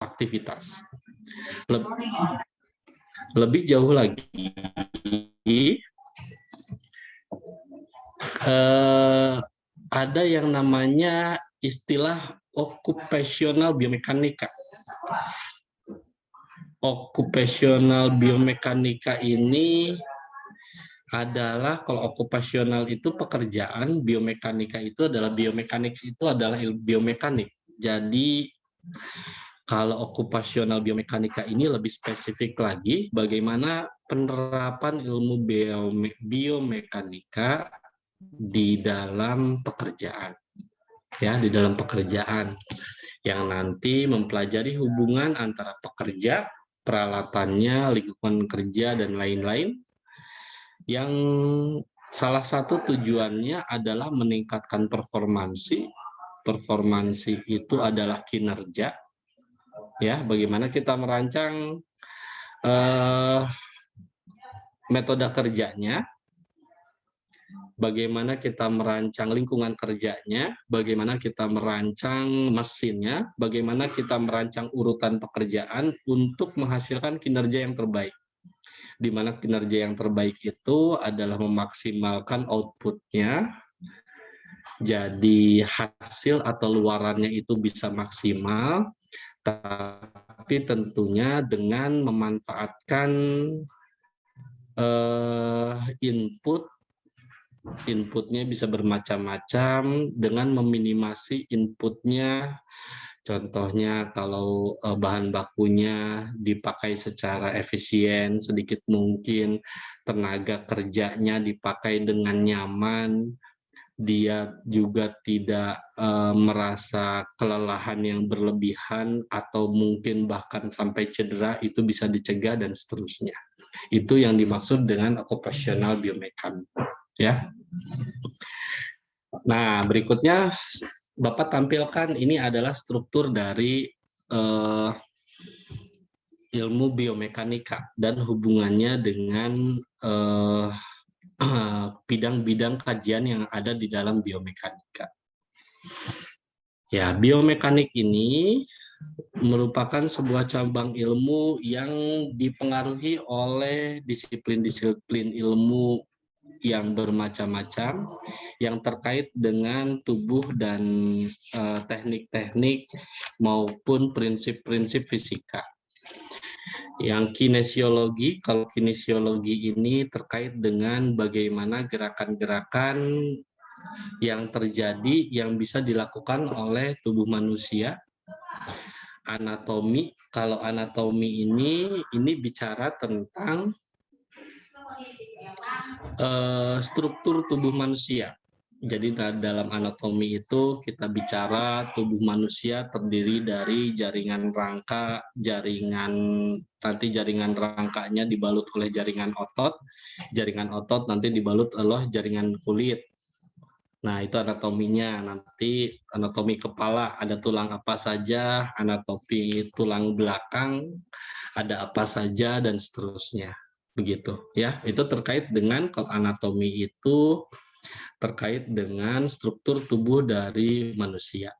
aktivitas. Lebih jauh lagi, ada yang namanya istilah occupational biomekanika. Occupational biomekanika ini adalah, kalau okupasional itu pekerjaan, biomekanika itu adalah biomekanik. Jadi kalau okupasional biomekanika ini lebih spesifik lagi bagaimana penerapan ilmu biomekanika di dalam pekerjaan. Ya, di dalam pekerjaan yang nanti mempelajari hubungan antara pekerja, peralatannya, lingkungan kerja, dan lain-lain, yang salah satu tujuannya adalah meningkatkan performansi. Performansi itu adalah kinerja, ya, bagaimana kita merancang metode kerjanya, bagaimana kita merancang lingkungan kerjanya, bagaimana kita merancang mesinnya, bagaimana kita merancang urutan pekerjaan untuk menghasilkan kinerja yang terbaik. Di mana kinerja yang terbaik itu adalah memaksimalkan outputnya, jadi hasil atau luarannya itu bisa maksimal, tapi tentunya dengan memanfaatkan inputnya bisa bermacam-macam dengan meminimasi inputnya. Contohnya kalau bahan bakunya dipakai secara efisien sedikit mungkin, tenaga kerjanya dipakai dengan nyaman, dia juga tidak merasa kelelahan yang berlebihan atau mungkin bahkan sampai cedera, itu bisa dicegah dan seterusnya. Itu yang dimaksud dengan occupational biomekanika, ya. Nah, berikutnya Bapak tampilkan ini adalah struktur dari ilmu biomekanika dan hubungannya dengan bidang-bidang kajian yang ada di dalam biomekanika. Ya, biomekanik ini merupakan sebuah cabang ilmu yang dipengaruhi oleh disiplin-disiplin ilmu yang bermacam-macam yang terkait dengan tubuh dan teknik-teknik maupun prinsip-prinsip fisika. Yang kinesiologi, kalau kinesiologi ini terkait dengan bagaimana gerakan-gerakan yang terjadi yang bisa dilakukan oleh tubuh manusia. Anatomi, kalau anatomi ini bicara tentang struktur tubuh manusia. Jadi dalam anatomi itu kita bicara tubuh manusia terdiri dari jaringan rangka, nanti jaringan rangkanya dibalut oleh jaringan otot nanti dibalut oleh jaringan kulit. Nah, itu anatominya. Nanti anatomi kepala, ada tulang apa saja, anatomi tulang belakang, ada apa saja, dan seterusnya. Begitu, ya. Itu terkait dengan, kalau anatomi itu terkait dengan struktur tubuh dari manusia.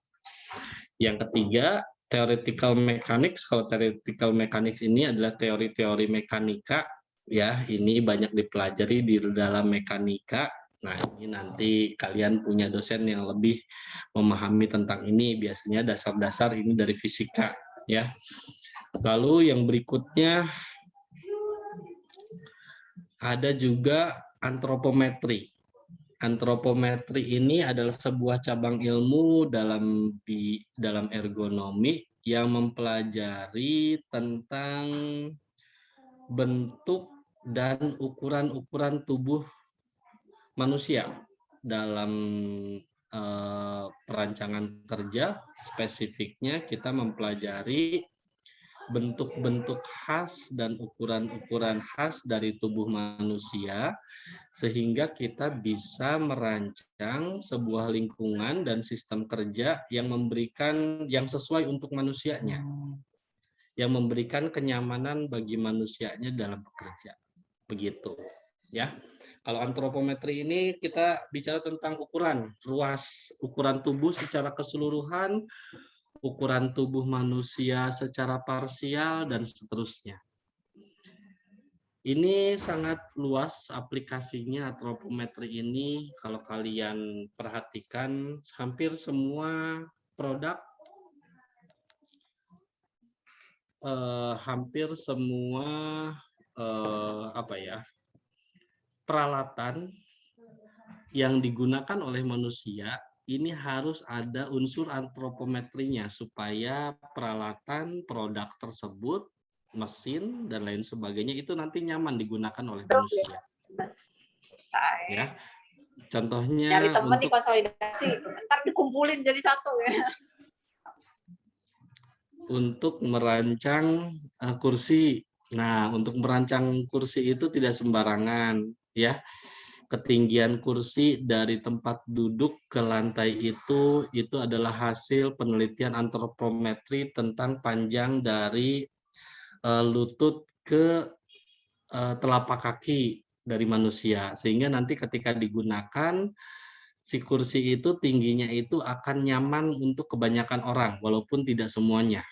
Yang ketiga, theoretical mechanics. Kalau theoretical mechanics ini adalah teori-teori mekanika, ya. Ini banyak dipelajari di dalam mekanika. Nah, ini nanti kalian punya dosen yang lebih memahami tentang ini. Biasanya dasar-dasar ini dari fisika, ya. Lalu yang berikutnya ada juga antropometri. Antropometri ini adalah sebuah cabang ilmu dalam ergonomi yang mempelajari tentang bentuk dan ukuran-ukuran tubuh manusia dalam perancangan kerja. Spesifiknya kita mempelajari bentuk-bentuk khas dan ukuran-ukuran khas dari tubuh manusia, sehingga kita bisa merancang sebuah lingkungan dan sistem kerja yang sesuai untuk manusianya, yang memberikan kenyamanan bagi manusianya dalam bekerja. Begitu, ya. Kalau antropometri ini kita bicara tentang ukuran, ruas ukuran tubuh secara keseluruhan, ukuran tubuh manusia secara parsial, dan seterusnya. Ini sangat luas aplikasinya antropometri ini. Kalau kalian perhatikan, hampir semua produk, hampir semua peralatan yang digunakan oleh manusia ini harus ada unsur antropometrinya supaya peralatan, produk tersebut, mesin dan lain sebagainya itu nanti nyaman digunakan oleh manusia. Ya, contohnya nyari teman di untuk konsolidasi, ntar dikumpulin jadi satu ya. Untuk merancang kursi. Nah, untuk merancang kursi itu tidak sembarangan, ya. Ketinggian kursi dari tempat duduk ke lantai itu adalah hasil penelitian antropometri tentang panjang dari lutut ke telapak kaki dari manusia, sehingga nanti ketika digunakan si kursi itu tingginya itu akan nyaman untuk kebanyakan orang walaupun tidak semuanya,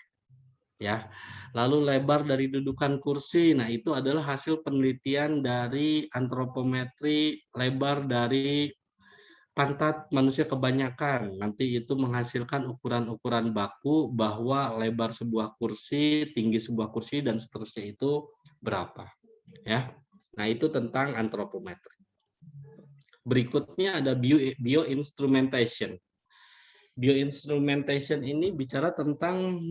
ya. Lalu lebar dari dudukan kursi, nah itu adalah hasil penelitian dari antropometri lebar dari pantat manusia kebanyakan. Nanti itu menghasilkan ukuran-ukuran baku bahwa lebar sebuah kursi, tinggi sebuah kursi, dan seterusnya itu berapa. Ya, nah itu tentang antropometri. Berikutnya ada bioinstrumentation. Bioinstrumentation ini bicara tentang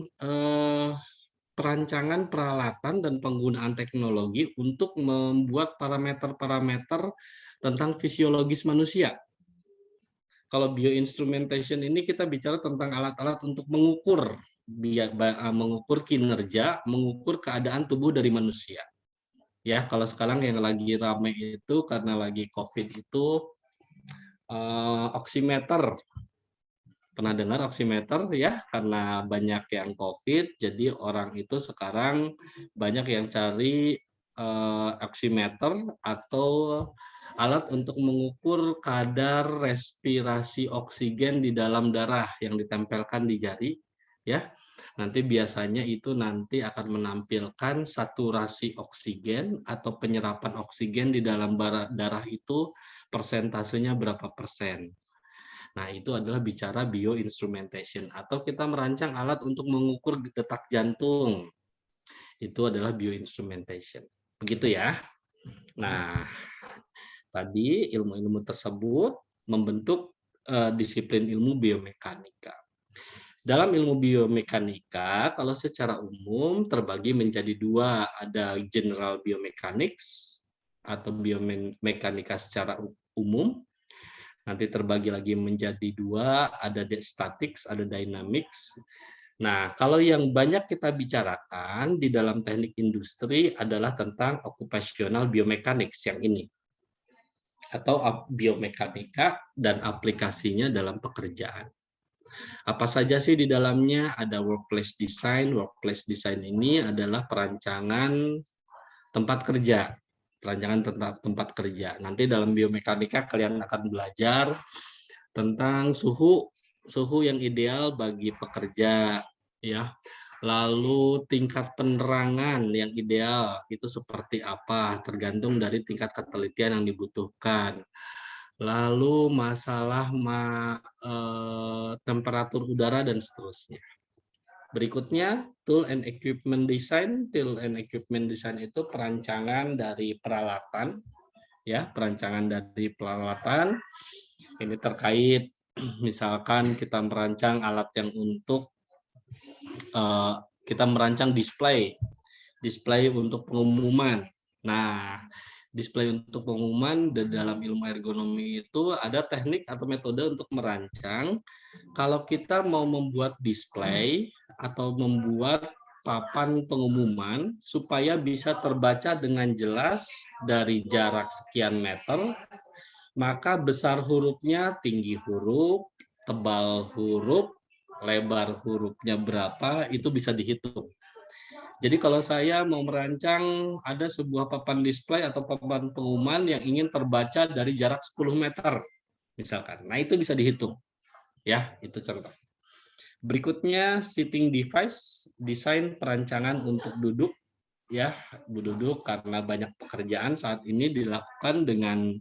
perancangan peralatan dan penggunaan teknologi untuk membuat parameter-parameter tentang fisiologis manusia. Kalau bioinstrumentation ini kita bicara tentang alat-alat untuk mengukur kinerja, mengukur keadaan tubuh dari manusia. Ya, kalau sekarang yang lagi ramai itu karena lagi COVID itu oximeter. Pernah dengar oximeter ya? Karena banyak yang COVID, jadi orang itu sekarang banyak yang cari oximeter atau alat untuk mengukur kadar respirasi oksigen di dalam darah yang ditempelkan di jari, ya. Nanti biasanya itu nanti akan menampilkan saturasi oksigen atau penyerapan oksigen di dalam darah itu persentasenya berapa persen. Nah, itu adalah bicara bioinstrumentation, atau kita merancang alat untuk mengukur detak jantung. Itu adalah bioinstrumentation. Begitu ya. Nah, tadi ilmu-ilmu tersebut membentuk disiplin ilmu biomekanika. Dalam ilmu biomekanika, kalau secara umum terbagi menjadi dua, ada general biomechanics atau biomekanika secara umum. Nanti terbagi lagi menjadi dua, ada statics, ada dynamics. Nah, kalau yang banyak kita bicarakan di dalam teknik industri adalah tentang occupational biomechanics yang ini, atau biomekanika dan aplikasinya dalam pekerjaan. Apa saja sih di dalamnya? Ada workplace design. Workplace design ini adalah perancangan tempat kerja. Perancangan tempat kerja. Nanti dalam biomekanika kalian akan belajar tentang suhu yang ideal bagi pekerja, ya. Lalu tingkat penerangan yang ideal itu seperti apa, tergantung dari tingkat ketelitian yang dibutuhkan. Lalu masalah temperatur udara dan seterusnya. Berikutnya, tool and equipment design. Tool and equipment design itu perancangan dari peralatan, ya, perancangan dari peralatan. Ini terkait misalkan kita merancang alat yang untuk kita merancang display untuk pengumuman. Nah, display untuk pengumuman dalam ilmu ergonomi itu ada teknik atau metode untuk merancang. Kalau kita mau membuat display atau membuat papan pengumuman supaya bisa terbaca dengan jelas dari jarak sekian meter, maka besar hurufnya, tinggi huruf, tebal huruf, lebar hurufnya berapa, itu bisa dihitung. Jadi kalau saya mau merancang ada sebuah papan display atau papan pengumuman yang ingin terbaca dari jarak 10 meter, misalkan. Nah, itu bisa dihitung. Ya, itu contoh. Berikutnya sitting device, desain perancangan untuk duduk, ya, duduk karena banyak pekerjaan saat ini dilakukan dengan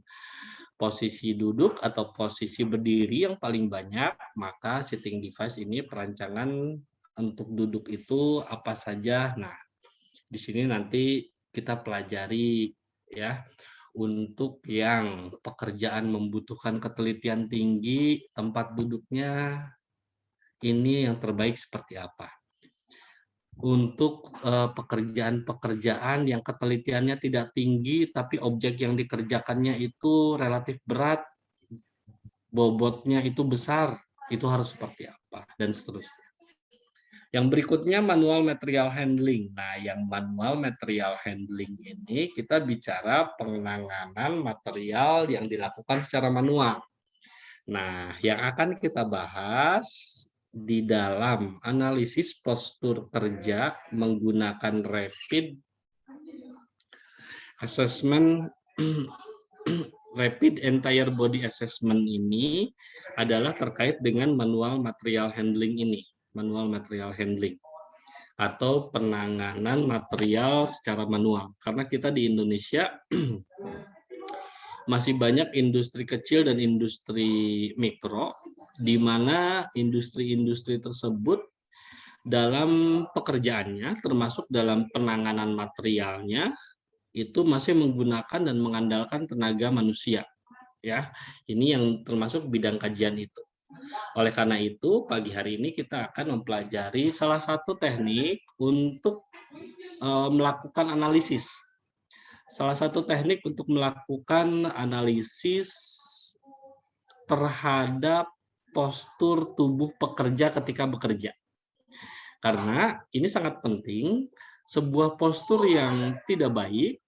posisi duduk atau posisi berdiri yang paling banyak, maka sitting device ini perancangan untuk duduk itu apa saja. Nah, di sini nanti kita pelajari ya, untuk yang pekerjaan membutuhkan ketelitian tinggi, tempat duduknya ini yang terbaik seperti apa. Untuk pekerjaan-pekerjaan yang ketelitiannya tidak tinggi, tapi objek yang dikerjakannya itu relatif berat, bobotnya itu besar, itu harus seperti apa, dan seterusnya. Yang berikutnya manual material handling. Nah, yang manual material handling ini kita bicara penanganan material yang dilakukan secara manual. Nah, yang akan kita bahas di dalam analisis postur kerja menggunakan rapid assessment, rapid entire body assessment ini adalah terkait dengan manual material handling ini, manual material handling atau penanganan material secara manual. Karena kita di Indonesia masih banyak industri kecil dan industri mikro, di mana industri-industri tersebut dalam pekerjaannya, termasuk dalam penanganan materialnya, itu masih menggunakan dan mengandalkan tenaga manusia. Ya, ini yang termasuk bidang kajian itu. Oleh karena itu, pagi hari ini kita akan mempelajari salah satu teknik untuk melakukan analisis. Salah satu teknik untuk melakukan analisis terhadap postur tubuh pekerja ketika bekerja. Karena ini sangat penting, sebuah postur yang tidak baik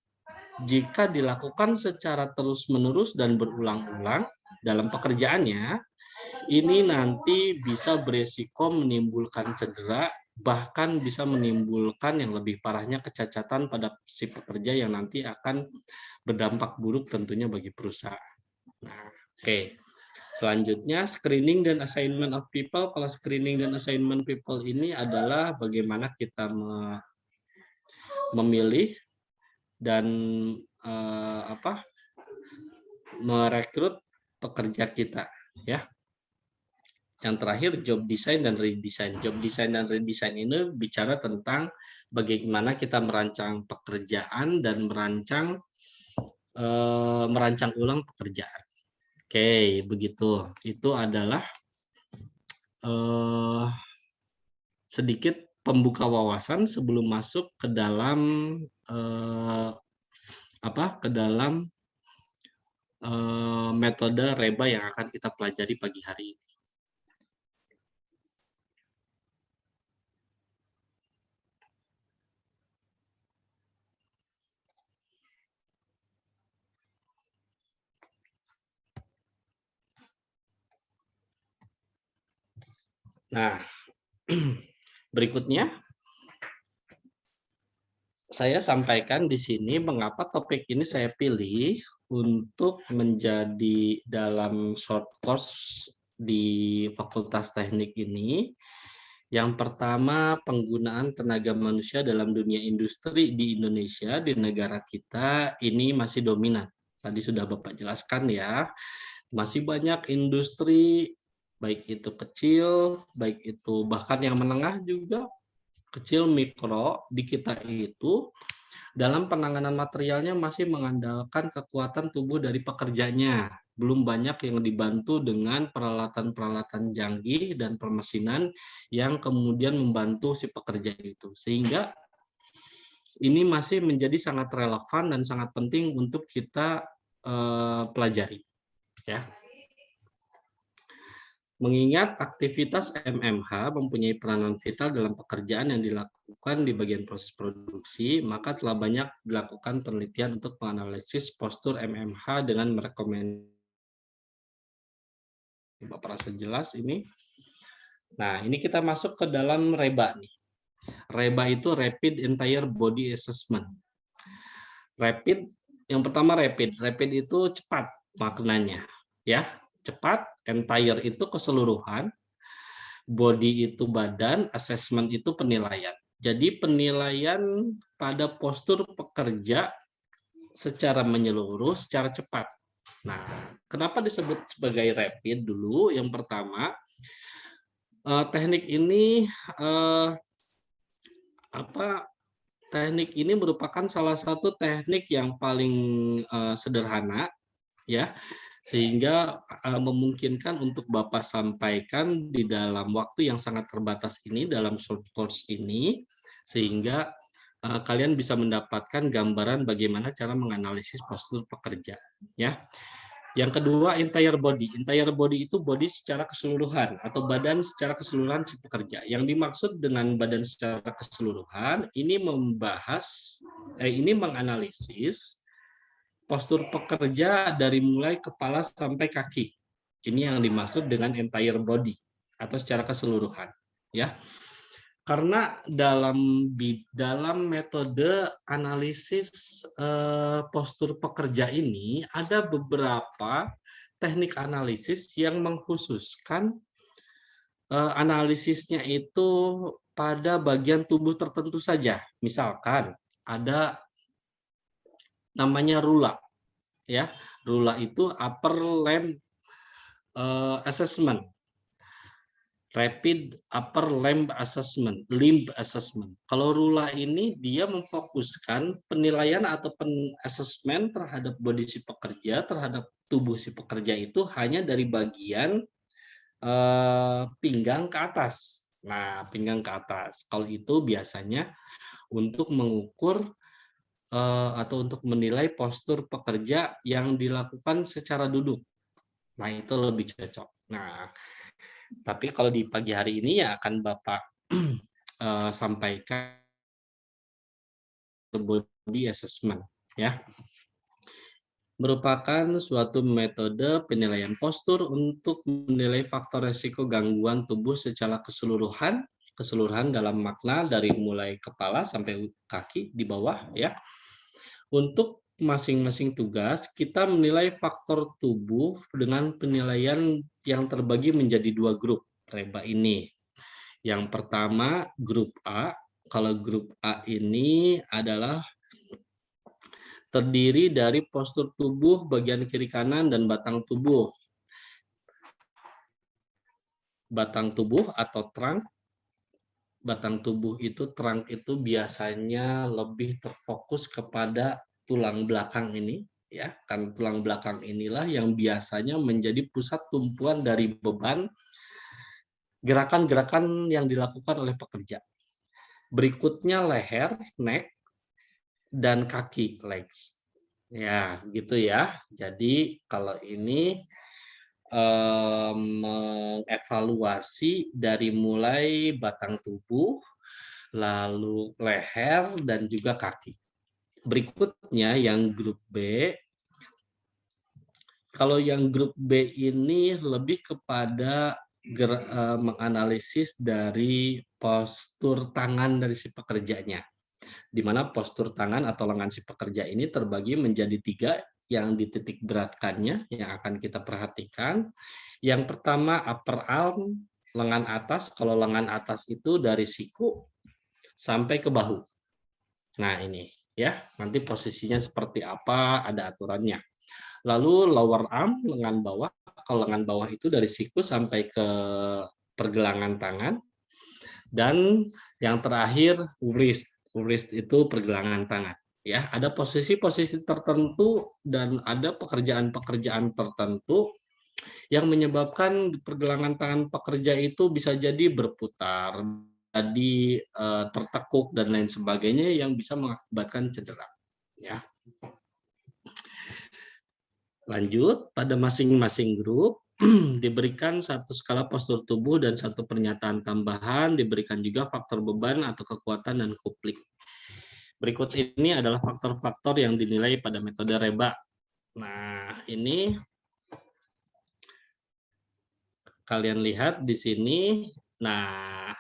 jika dilakukan secara terus-menerus dan berulang-ulang dalam pekerjaannya, ini nanti bisa beresiko menimbulkan cedera, bahkan bisa menimbulkan yang lebih parahnya kecacatan pada si pekerja yang nanti akan berdampak buruk tentunya bagi perusahaan. Nah, oke. Selanjutnya, screening dan assignment of people. Kalau screening dan assignment people ini adalah bagaimana kita memilih dan merekrut pekerja kita, ya. Yang terakhir, job design dan redesign. Job design dan redesign ini bicara tentang bagaimana kita merancang pekerjaan dan merancang ulang pekerjaan. Oke, begitu. Itu adalah sedikit pembuka wawasan sebelum masuk ke dalam metode reba yang akan kita pelajari pagi hari ini. Nah, berikutnya saya sampaikan di sini mengapa topik ini saya pilih untuk menjadi dalam short course di Fakultas Teknik ini. Yang pertama, penggunaan tenaga manusia dalam dunia industri di Indonesia, di negara kita ini masih dominan. Tadi sudah Bapak jelaskan ya, masih banyak industri, baik itu kecil, baik itu bahkan yang menengah juga, kecil mikro di kita itu dalam penanganan materialnya masih mengandalkan kekuatan tubuh dari pekerjanya. Belum banyak yang dibantu dengan peralatan-peralatan canggih dan permesinan yang kemudian membantu si pekerja itu. Sehingga ini masih menjadi sangat relevan dan sangat penting untuk kita pelajari. Ya. Mengingat aktivitas MMH mempunyai peranan vital dalam pekerjaan yang dilakukan di bagian proses produksi, maka telah banyak dilakukan penelitian untuk menganalisis postur MMH dengan merekomendasikan. Bapak rasa jelas ini. Nah, ini kita masuk ke dalam REBA nih. REBA itu Rapid Entire Body Assessment. Rapid, yang pertama rapid. Rapid itu cepat maknanya, ya. Cepat, entire itu keseluruhan, body itu badan, assessment itu penilaian. Jadi penilaian pada postur pekerja secara menyeluruh, secara cepat. Nah, kenapa disebut sebagai rapid dulu? Yang pertama, teknik ini teknik ini merupakan salah satu teknik yang paling sederhana, ya, sehingga memungkinkan untuk Bapak sampaikan di dalam waktu yang sangat terbatas ini dalam short course ini, sehingga kalian bisa mendapatkan gambaran bagaimana cara menganalisis postur pekerja, ya. Yang kedua, entire body. Entire body itu body secara keseluruhan atau badan secara keseluruhan si pekerja. Yang dimaksud dengan badan secara keseluruhan ini menganalisis postur pekerja dari mulai kepala sampai kaki. Ini yang dimaksud dengan entire body atau secara keseluruhan, ya. Karena dalam metode analisis postur pekerja ini ada beberapa teknik analisis yang mengkhususkan analisisnya itu pada bagian tubuh tertentu saja. Misalkan ada namanya RULA, ya. RULA itu upper limb assessment. Rapid Upper Limb Assessment, limb assessment. Kalau RULA ini dia memfokuskan penilaian atau assessment terhadap body si pekerja, terhadap tubuh si pekerja itu hanya dari bagian pinggang ke atas. Nah, pinggang ke atas. Kalau itu biasanya untuk mengukur atau untuk menilai postur pekerja yang dilakukan secara duduk. Nah, itu lebih cocok. Nah, tapi kalau di pagi hari ini ya akan Bapak sampaikan body assessment, ya. Merupakan suatu metode penilaian postur untuk menilai faktor resiko gangguan tubuh secara keseluruhan dalam makna dari mulai kepala sampai kaki di bawah, ya. Untuk masing-masing tugas, kita menilai faktor tubuh dengan penilaian yang terbagi menjadi 2 grup reba ini. Yang pertama, grup A. Kalau grup A ini adalah terdiri dari postur tubuh bagian kiri kanan dan batang tubuh. Batang tubuh atau trunk. Batang tubuh itu, trunk itu biasanya lebih terfokus kepada tulang belakang ini, ya, kan tulang belakang inilah yang biasanya menjadi pusat tumpuan dari beban gerakan-gerakan yang dilakukan oleh pekerja. Berikutnya leher, neck, dan kaki, legs. Ya, gitu ya. Jadi kalau ini mengevaluasi dari mulai batang tubuh, lalu leher, dan juga kaki. Berikutnya yang grup B. Kalau yang grup B ini lebih kepada menganalisis dari postur tangan dari si pekerjanya. Di mana postur tangan atau lengan si pekerja ini terbagi menjadi 3 yang dititik beratkannya yang akan kita perhatikan. Yang pertama upper arm, lengan atas. Kalau lengan atas itu dari siku sampai ke bahu. Nah ini ya, nanti posisinya seperti apa, ada aturannya. Lalu lower arm, lengan bawah. Kalau lengan bawah itu dari siku sampai ke pergelangan tangan. Dan yang terakhir wrist. Wrist itu pergelangan tangan. Ya, ada posisi-posisi tertentu dan ada pekerjaan-pekerjaan tertentu yang menyebabkan pergelangan tangan pekerja itu bisa jadi berputar, jadi tertekuk dan lain sebagainya yang bisa mengakibatkan cedera. Ya. Lanjut, pada masing-masing grup diberikan satu skala postur tubuh dan satu pernyataan tambahan, diberikan juga faktor beban atau kekuatan dan coupling. Berikut ini adalah faktor-faktor yang dinilai pada metode reba. Nah, ini kalian lihat di sini. Nah,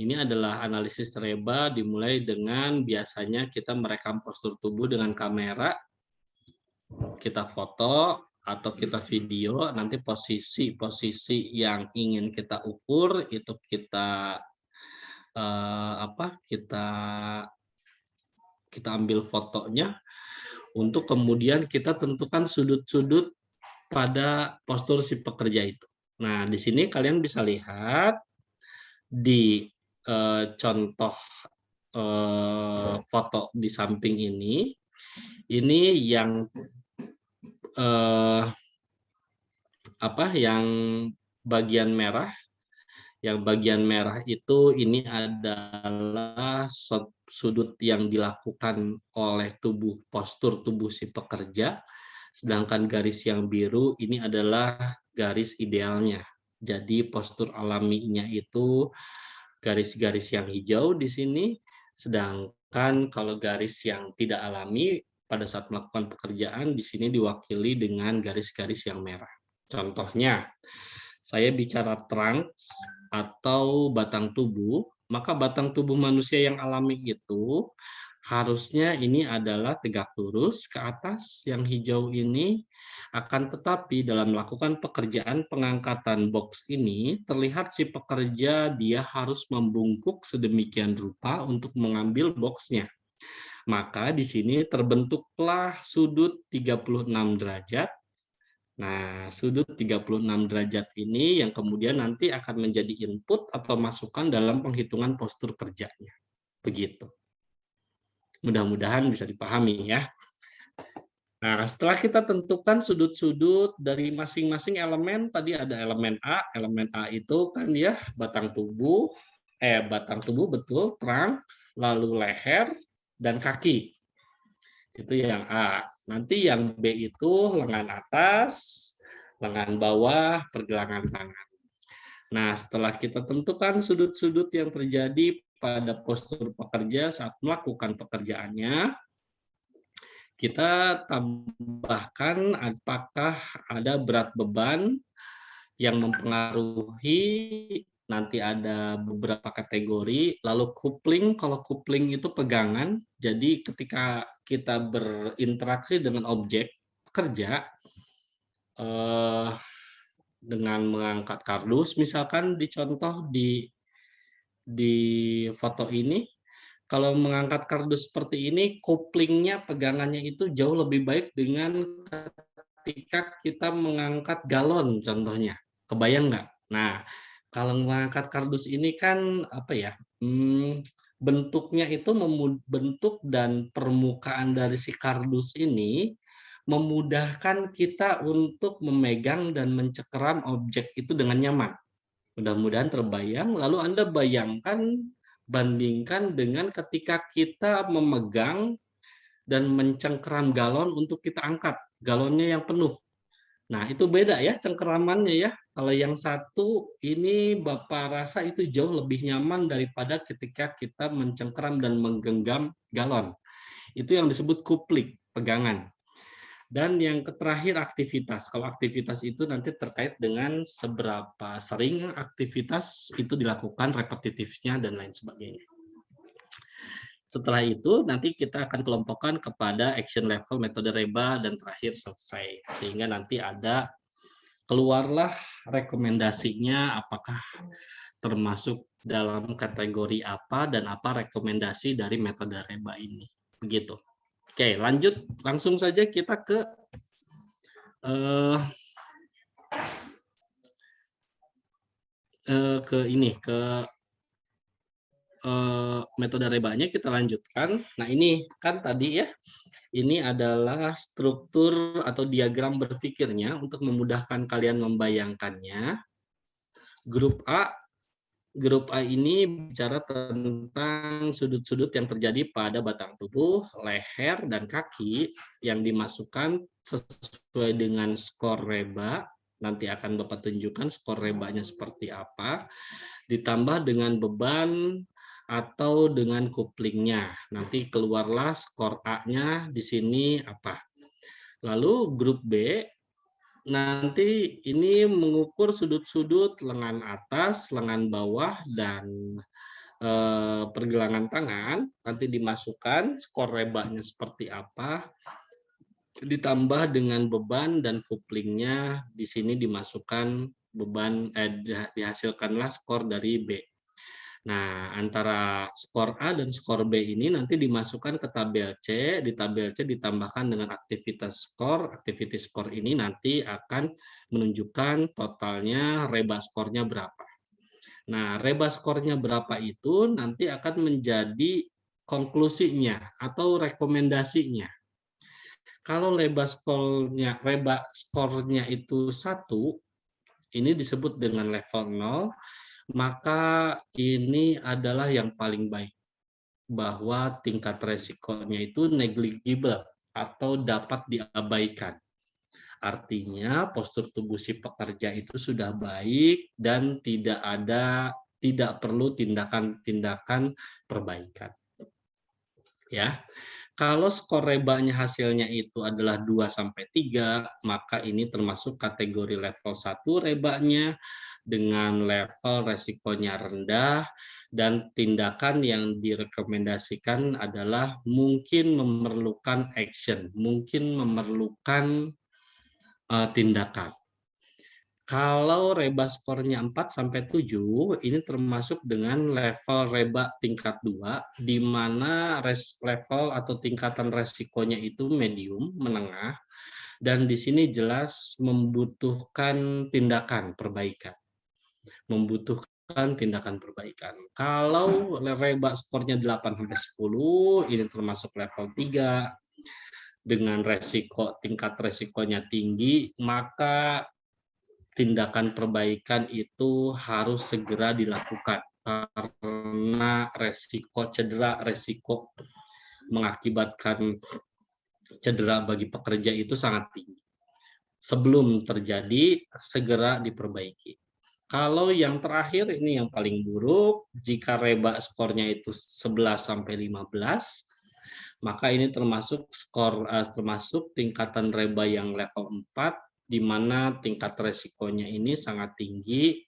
ini adalah analisis reba dimulai dengan biasanya kita merekam postur tubuh dengan kamera. Kita foto, atau kita video, nanti posisi-posisi yang ingin kita ukur itu kita kita ambil fotonya untuk kemudian kita tentukan sudut-sudut pada postur si pekerja itu. Nah, di sini kalian bisa lihat di contoh foto di samping ini yang yang bagian merah. Yang bagian merah itu ini adalah sudut yang dilakukan oleh postur tubuh si pekerja, sedangkan garis yang biru ini adalah garis idealnya. Jadi postur alaminya itu garis-garis yang hijau di sini, sedangkan kalau garis yang tidak alami pada saat melakukan pekerjaan di sini diwakili dengan garis-garis yang merah. Contohnya, saya bicara trunks atau batang tubuh, maka batang tubuh manusia yang alami itu harusnya ini adalah tegak lurus ke atas, yang hijau ini. Akan tetapi dalam melakukan pekerjaan pengangkatan box ini, terlihat si pekerja dia harus membungkuk sedemikian rupa untuk mengambil boxnya. Maka di sini terbentuklah sudut 36 derajat. Nah, sudut 36 derajat ini yang kemudian nanti akan menjadi input atau masukan dalam penghitungan postur kerjanya. Begitu. Mudah-mudahan bisa dipahami ya. Nah, setelah kita tentukan sudut-sudut dari masing-masing elemen, tadi ada elemen A itu kan dia batang tubuh betul, trunk, lalu leher, dan kaki. Itu yang A. Nanti yang B itu lengan atas, lengan bawah, pergelangan tangan. Nah, setelah kita tentukan sudut-sudut yang terjadi pada postur pekerja saat melakukan pekerjaannya, kita tambahkan apakah ada berat beban yang mempengaruhi. Nanti ada beberapa kategori, lalu coupling, kalau coupling itu pegangan, jadi ketika kita berinteraksi dengan objek kerja, dengan mengangkat kardus, misalkan di contoh di foto ini, kalau mengangkat kardus seperti ini, couplingnya, pegangannya itu jauh lebih baik dengan ketika kita mengangkat galon contohnya. Kebayang nggak? Nah, kalau mengangkat kardus ini kan bentuknya itu bentuk dan permukaan dari si kardus ini memudahkan kita untuk memegang dan mencengkeram objek itu dengan nyaman. Mudah-mudahan terbayang. Lalu Anda bandingkan dengan ketika kita memegang dan mencengkeram galon untuk kita angkat, galonnya yang penuh. Nah, itu beda ya cengkeramannya ya. Kalau yang satu ini Bapak rasa itu jauh lebih nyaman daripada ketika kita mencengkeram dan menggenggam galon. Itu yang disebut coupling, pegangan. Dan yang terakhir aktivitas. Kalau aktivitas itu nanti terkait dengan seberapa sering aktivitas itu dilakukan, repetitifnya, dan lain sebagainya. Setelah itu nanti kita akan kelompokkan kepada action level, metode reba, dan terakhir selesai. Sehingga nanti keluarlah rekomendasinya apakah termasuk dalam kategori apa dan apa rekomendasi dari metode reba ini. Begitu. Oke, lanjut langsung saja kita ke metode rebanya kita lanjutkan. Nah, ini kan tadi ya, ini adalah struktur atau diagram berpikirnya untuk memudahkan kalian membayangkannya. Grup A ini bicara tentang sudut-sudut yang terjadi pada batang tubuh, leher, dan kaki yang dimasukkan sesuai dengan skor reba. Nanti akan Bapak tunjukkan skor rebanya seperti apa. Ditambah dengan beban atau dengan couplingnya. Nanti keluarlah skor A-nya di sini apa. Lalu grup B, nanti ini mengukur sudut-sudut lengan atas, lengan bawah, dan pergelangan tangan. Nanti dimasukkan skor rebanya seperti apa. ditambah dengan beban dan couplingnya di sini dimasukkan beban dihasilkanlah skor dari B. Nah, antara skor A dan skor B ini nanti dimasukkan ke tabel C, di tabel C ditambahkan dengan aktivitas skor. Aktivitas skor ini nanti akan menunjukkan totalnya reba skornya berapa. Nah, reba skornya berapa itu nanti akan menjadi konklusinya atau rekomendasinya. Kalau reba skornya itu 1, ini disebut dengan level 0, maka ini adalah yang paling baik, bahwa tingkat resikonya itu negligible atau dapat diabaikan. Artinya postur tubuh si pekerja itu sudah baik dan tidak perlu tindakan-tindakan perbaikan. Ya. Kalau skor rebanya hasilnya itu adalah 2-3, maka ini termasuk kategori level 1 rebanya dengan level resikonya rendah dan tindakan yang direkomendasikan adalah mungkin memerlukan action, mungkin memerlukan tindakan. Kalau reba skornya 4-7, ini termasuk dengan level reba tingkat 2, di mana level atau tingkatan resikonya itu medium, menengah, dan di sini jelas membutuhkan tindakan perbaikan. Kalau reba skornya 8-10, ini termasuk level 3, dengan tingkat resikonya tinggi, maka tindakan perbaikan itu harus segera dilakukan karena resiko cedera, resiko mengakibatkan cedera bagi pekerja itu sangat tinggi. Sebelum terjadi, segera diperbaiki. Kalau yang terakhir ini yang paling buruk, jika reba skornya itu 11-15, maka ini termasuk tingkatan reba yang level 4, di mana tingkat resikonya ini sangat tinggi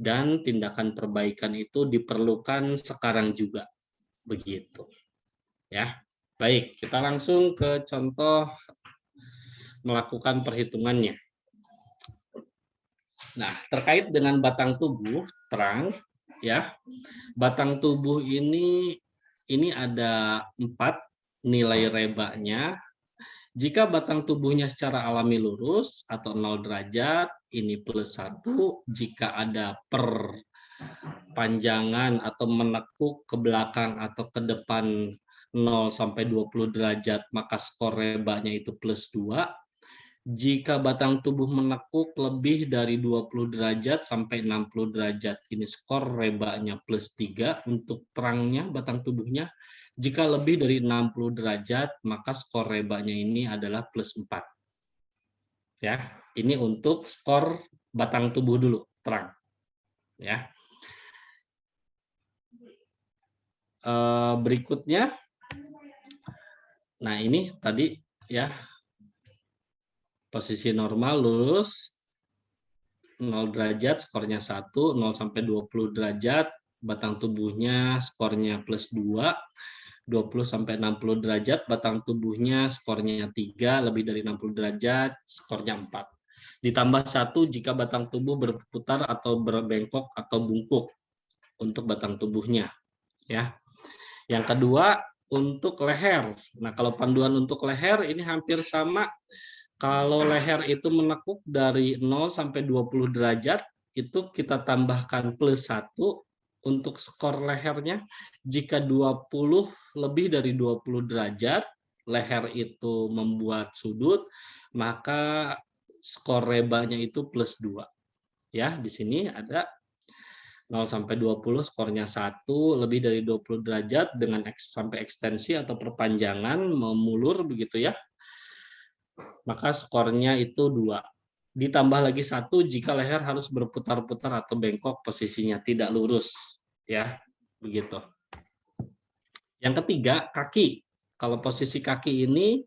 dan tindakan perbaikan itu diperlukan sekarang juga. Begitu. Ya. Baik, kita langsung ke contoh melakukan perhitungannya. Nah, terkait dengan batang tubuh terang, ya. Batang tubuh ini ada 4 nilai rebanya. Jika batang tubuhnya secara alami lurus atau 0 derajat, ini plus 1. Jika ada perpanjangan atau menekuk ke belakang atau ke depan 0-20 derajat, maka skor rebanya itu plus 2. Jika batang tubuh menekuk lebih dari 20 derajat sampai 60 derajat, ini skor rebanya plus 3 untuk terangnya batang tubuhnya. Jika lebih dari 60 derajat, maka skor rebanya ini adalah plus 4. Ya, ini untuk skor batang tubuh dulu, terang. Ya. Berikutnya, nah ini tadi ya, posisi normal lurus 0 derajat, skornya 1, 0-20 derajat, batang tubuhnya skornya plus 2, 20-60 derajat, batang tubuhnya skornya 3, lebih dari 60 derajat, skornya 4. Ditambah 1 jika batang tubuh berputar atau berbengkok atau bungkuk untuk batang tubuhnya. Ya. Yang kedua, untuk leher. Nah, kalau panduan untuk leher ini hampir sama. Kalau leher itu menekuk dari 0-20 derajat, itu kita tambahkan plus 1 untuk skor lehernya. Jika 20 lebih dari 20 derajat, leher itu membuat sudut, maka skor rebanya itu plus 2. Ya, di sini ada 0-20 skornya 1, lebih dari 20 derajat dengan sampai ekstensi atau perpanjangan memulur begitu ya. Maka skornya itu 2. Ditambah lagi 1 jika leher harus berputar-putar atau bengkok posisinya tidak lurus. Ya, begitu. Yang ketiga, kaki. Kalau posisi kaki ini,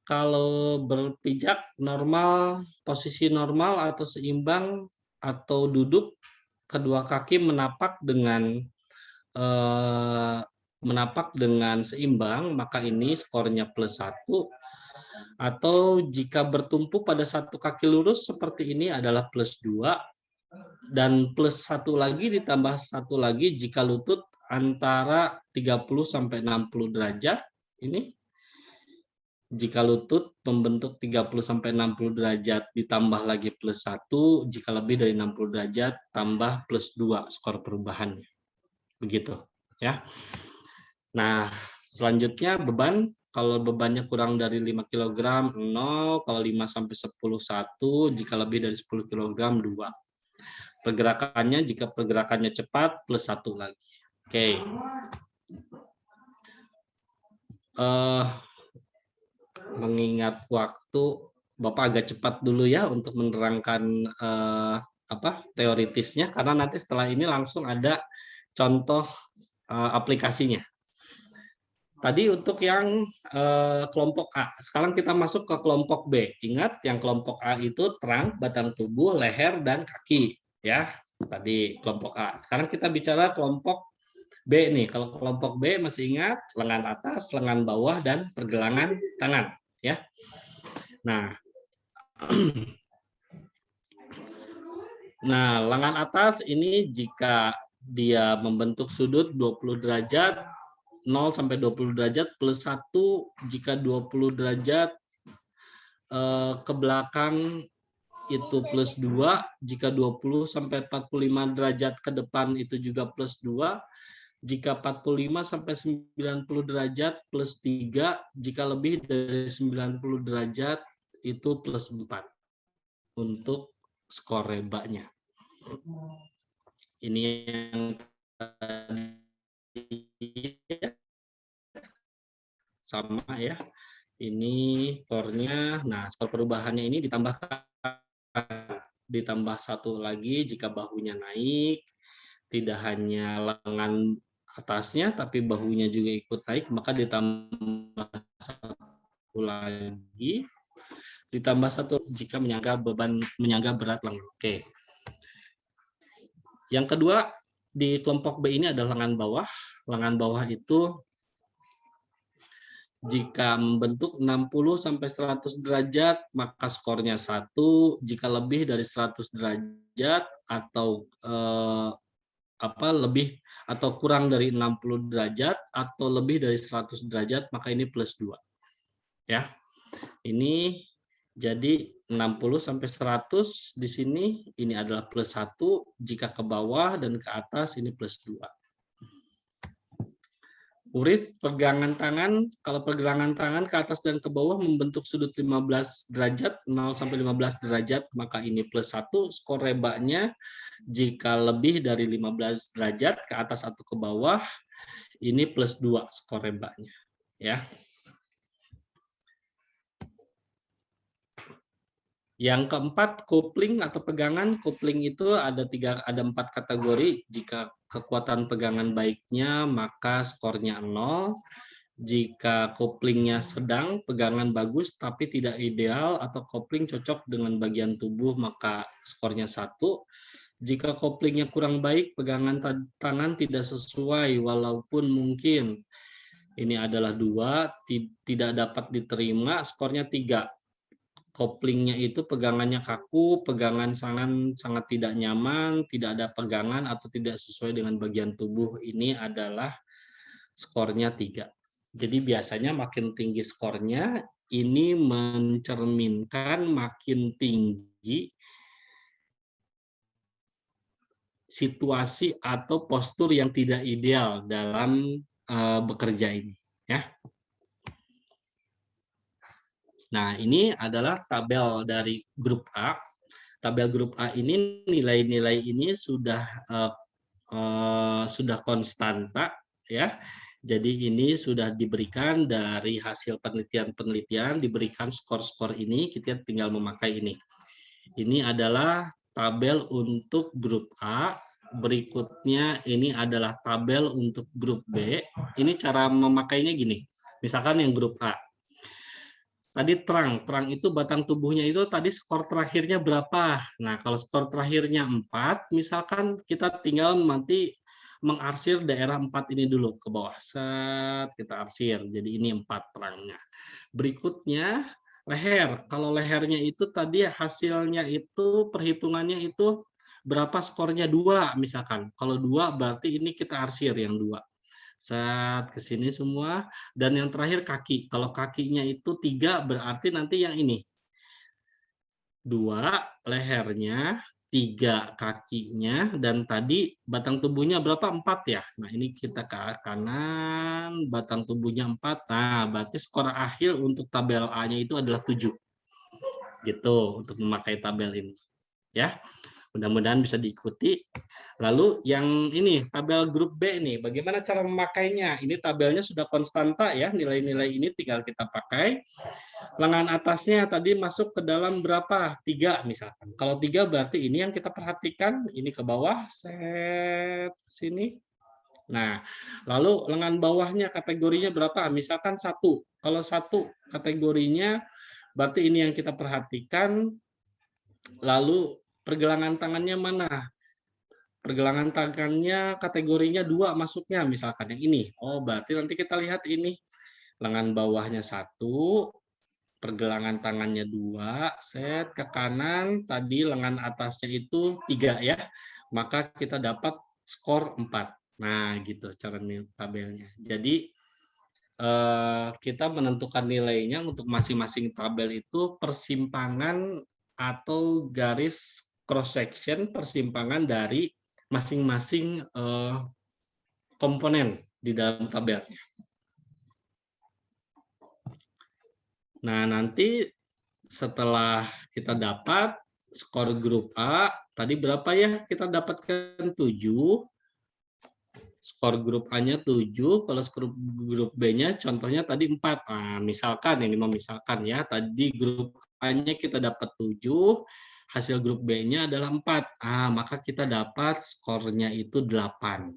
kalau berpijak normal, posisi normal atau seimbang atau duduk, kedua kaki menapak dengan seimbang, maka ini skornya plus 1. Atau jika bertumpu pada satu kaki lurus seperti ini adalah +2, dan +1 lagi ditambah 1 lagi jika lutut antara 30 sampai 60 derajat. Ini jika lutut membentuk 30 sampai 60 derajat ditambah lagi +1, jika lebih dari 60 derajat tambah +2 skor perubahannya. Begitu ya. Nah, selanjutnya beban. Kalau bebannya kurang dari 5 kg, 0. Kalau 5 sampai 10, 1. Jika lebih dari 10 kg, 2. Pergerakannya, jika pergerakannya cepat, +1 lagi. Oke. Mengingat waktu, Bapak agak cepat dulu ya untuk menerangkan teoritisnya, karena nanti setelah ini langsung ada contoh aplikasinya. Tadi untuk yang kelompok A. Sekarang kita masuk ke kelompok B. Ingat, yang kelompok A itu terang, batang tubuh, leher, dan kaki. Ya, tadi kelompok A. Sekarang kita bicara kelompok B nih. Kalau kelompok B masih ingat, lengan atas, lengan bawah, dan pergelangan tangan. Ya. Nah, lengan atas ini jika dia membentuk sudut 20 derajat, 0 sampai 20 derajat +1, jika 20 derajat ke belakang itu +2, jika 20 sampai 45 derajat ke depan itu juga +2, jika 45 sampai 90 derajat +3, jika lebih dari 90 derajat itu +4 untuk skor rebanya. Ini yang sama ya. Ini skornya. Nah, skor perubahannya ini ditambah 1 lagi jika bahunya naik, tidak hanya lengan atasnya tapi bahunya juga ikut naik, maka ditambah 1 lagi, ditambah 1 jika menyangga berat lengan. Oke. Yang kedua di kelompok B ini adalah lengan bawah. Lengan bawah itu jika membentuk 60 sampai 100 derajat maka skornya 1, jika lebih dari 100 derajat atau lebih atau kurang dari 60 derajat atau lebih dari 100 derajat maka ini +2. Ya. Ini jadi 60 sampai 100 di sini ini adalah +1, jika ke bawah dan ke atas ini +2. Uris pegangan tangan, kalau pergelangan tangan ke atas dan ke bawah membentuk sudut 15 derajat, 0 sampai 15 derajat, maka ini +1, skor rebanya jika lebih dari 15 derajat ke atas atau ke bawah, ini +2 skor rebanya. Ya. Yang keempat, kopling atau pegangan. Kopling itu ada 4 kategori. Jika kekuatan pegangan baiknya, maka skornya 0. Jika koplingnya sedang, pegangan bagus tapi tidak ideal, atau kopling cocok dengan bagian tubuh, maka skornya 1. Jika koplingnya kurang baik, pegangan tangan tidak sesuai, walaupun mungkin ini adalah 2, tidak dapat diterima, skornya 3. Koplingnya itu pegangannya kaku, pegangan sangat tidak nyaman, tidak ada pegangan atau tidak sesuai dengan bagian tubuh, ini adalah skornya 3. Jadi biasanya makin tinggi skornya, ini mencerminkan makin tinggi situasi atau postur yang tidak ideal dalam bekerja ini. Ya. Nah, ini adalah tabel dari grup A. Tabel grup A ini nilai-nilai ini sudah konstanta ya. Jadi ini sudah diberikan dari hasil penelitian, diberikan skor-skor ini, kita tinggal memakai ini. Ini adalah tabel untuk grup A. Berikutnya ini adalah tabel untuk grup B. Ini cara memakainya gini. Misalkan yang grup A. Tadi terang itu batang tubuhnya itu tadi skor terakhirnya berapa? Nah, kalau skor terakhirnya 4, misalkan kita tinggal nanti mengarsir daerah 4 ini dulu ke bawah. Set, kita arsir. Jadi ini 4 terangnya. Berikutnya leher. Kalau lehernya itu tadi hasilnya itu perhitungannya itu berapa skornya 2 misalkan. Kalau 2 berarti ini kita arsir yang 2. Set ke sini semua dan yang terakhir kaki. Kalau kakinya itu 3 berarti nanti yang ini. 2 lehernya, 3 kakinya, dan tadi batang tubuhnya berapa? 4 ya. Nah, ini kita ke kanan, batang tubuhnya 4. Nah, berarti skor akhir untuk tabel A-nya itu adalah 7. Gitu, untuk memakai tabel ini. Ya, mudah-mudahan bisa diikuti. Lalu yang ini, tabel grup B nih, bagaimana cara memakainya? Ini tabelnya sudah konstanta ya, nilai-nilai ini tinggal kita pakai. Lengan atasnya tadi masuk ke dalam berapa? 3 misalkan. Kalau 3 berarti ini yang kita perhatikan, ini ke bawah, set sini. Nah, lalu lengan bawahnya kategorinya berapa? Misalkan 1. Kalau 1 kategorinya berarti ini yang kita perhatikan. Lalu pergelangan tangannya mana? Pergelangan tangannya kategorinya 2 masuknya, misalkan yang ini. Oh, berarti nanti kita lihat ini. Lengan bawahnya 1, pergelangan tangannya 2, set ke kanan, tadi lengan atasnya itu 3 ya. Maka kita dapat skor 4. Nah, gitu cara tabelnya. Jadi kita menentukan nilainya untuk masing-masing tabel itu persimpangan atau garis cross section persimpangan dari masing-masing komponen di dalam tabelnya. Nah, nanti setelah kita dapat skor grup A, tadi berapa ya kita dapatkan 7, skor grup A-nya 7, kalau skor grup B-nya contohnya tadi 4. Nah, misalkan ini misalkan ya, tadi grup A-nya kita dapat 7, hasil grup B-nya adalah 4. Maka kita dapat skornya itu 8.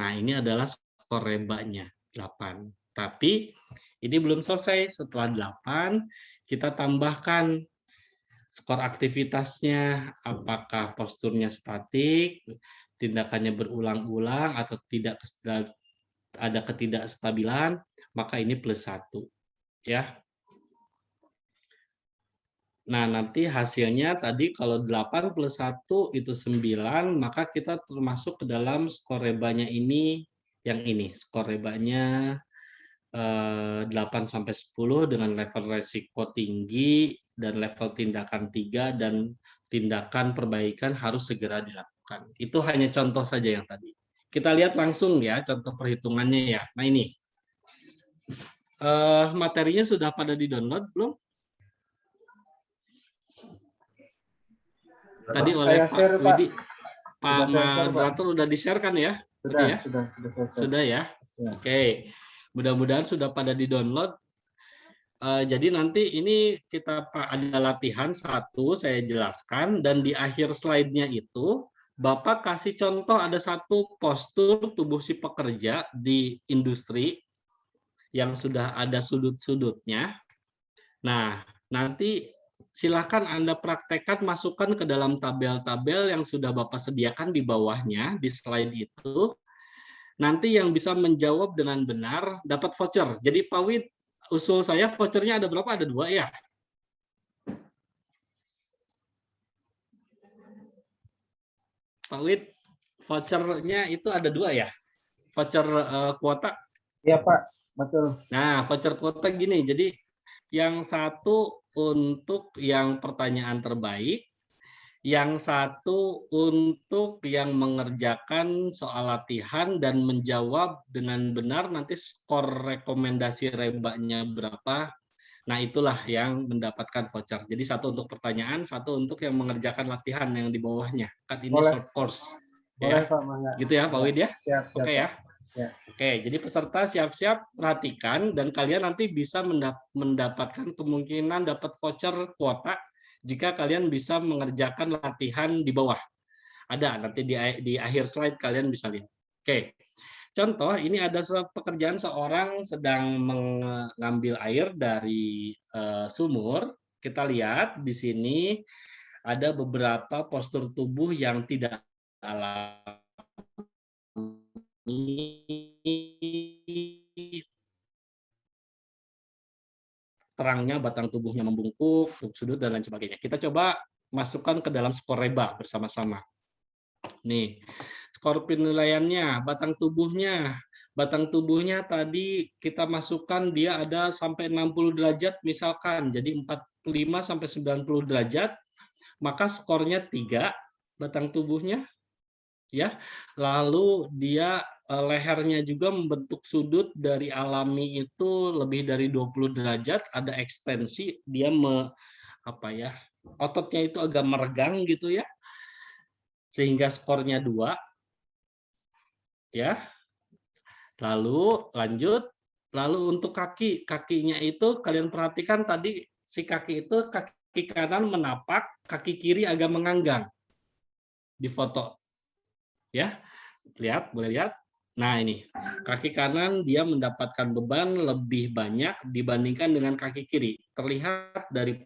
Nah, ini adalah skor rebanya 8. Tapi ini belum selesai. Setelah 8, kita tambahkan skor aktivitasnya, apakah posturnya statik, tindakannya berulang-ulang, atau tidak ada ketidakstabilan, maka ini plus 1. Ya. Nah, nanti hasilnya tadi kalau 8 plus 1 itu 9, maka kita termasuk ke dalam skor rebanya ini, yang ini. Skor rebanya 8-10 dengan level resiko tinggi dan level tindakan 3 dan tindakan perbaikan harus segera dilakukan. Itu hanya contoh saja yang tadi. Kita lihat langsung ya contoh perhitungannya ya. Nah ini materinya sudah pada di-download belum? Tadi oleh Pak Widi, Pak moderator sudah di-share kan ya? Sudah, ya? Sudah ya? Oke. Mudah-mudahan sudah pada di-download. Jadi nanti ini kita ada latihan 1, saya jelaskan, dan di akhir slide-nya itu Bapak kasih contoh ada 1 postur tubuh si pekerja di industri yang sudah ada sudut-sudutnya. Nah, nanti silakan Anda praktekkan, masukkan ke dalam tabel-tabel yang sudah Bapak sediakan di bawahnya, di slide itu. Nanti yang bisa menjawab dengan benar dapat voucher. Jadi Pak Wid, usul saya vouchernya ada berapa? Ada 2 ya? Pak Wid, vouchernya itu ada 2 ya? Voucher kuota? Iya Pak, betul. Nah, voucher kuota gini, jadi yang satu untuk yang pertanyaan terbaik, yang satu untuk yang mengerjakan soal latihan dan menjawab dengan benar nanti skor rekomendasi rebanya berapa. Nah, itulah yang mendapatkan voucher. Jadi 1 untuk pertanyaan, 1 untuk yang mengerjakan latihan yang di bawahnya. Kan ini short course. Boleh Ya. Pak, Mangga. Gitu ya Pak Wid ya? Siap, Oke ya. Ya. Oke, jadi peserta siap-siap perhatikan dan kalian nanti bisa mendapatkan kemungkinan dapat voucher kuota jika kalian bisa mengerjakan latihan di bawah. Ada nanti di akhir slide kalian bisa lihat. Oke. Contoh, ini ada pekerjaan seorang sedang mengambil air dari sumur. Kita lihat di sini ada beberapa postur tubuh yang tidak alami. terangnya, batang tubuhnya membungkuk, sudut, dan lain sebagainya. Kita coba masukkan ke dalam skor reba bersama-sama. Nih, skor penilaiannya, batang tubuhnya. Batang tubuhnya tadi kita masukkan dia ada sampai 60 derajat misalkan, jadi 45 sampai 90 derajat, maka skornya 3 batang tubuhnya. Ya, lalu dia lehernya juga membentuk sudut dari alami itu lebih dari 20 derajat, ada ekstensi, dia ototnya itu agak meregang gitu ya, sehingga skornya 2 ya. Lalu lanjut, lalu untuk kakinya itu kalian perhatikan tadi si kaki itu kaki kanan menapak, kaki kiri agak menganggang di foto ya. Lihat, boleh lihat. Nah, ini kaki kanan dia mendapatkan beban lebih banyak dibandingkan dengan kaki kiri. Terlihat dari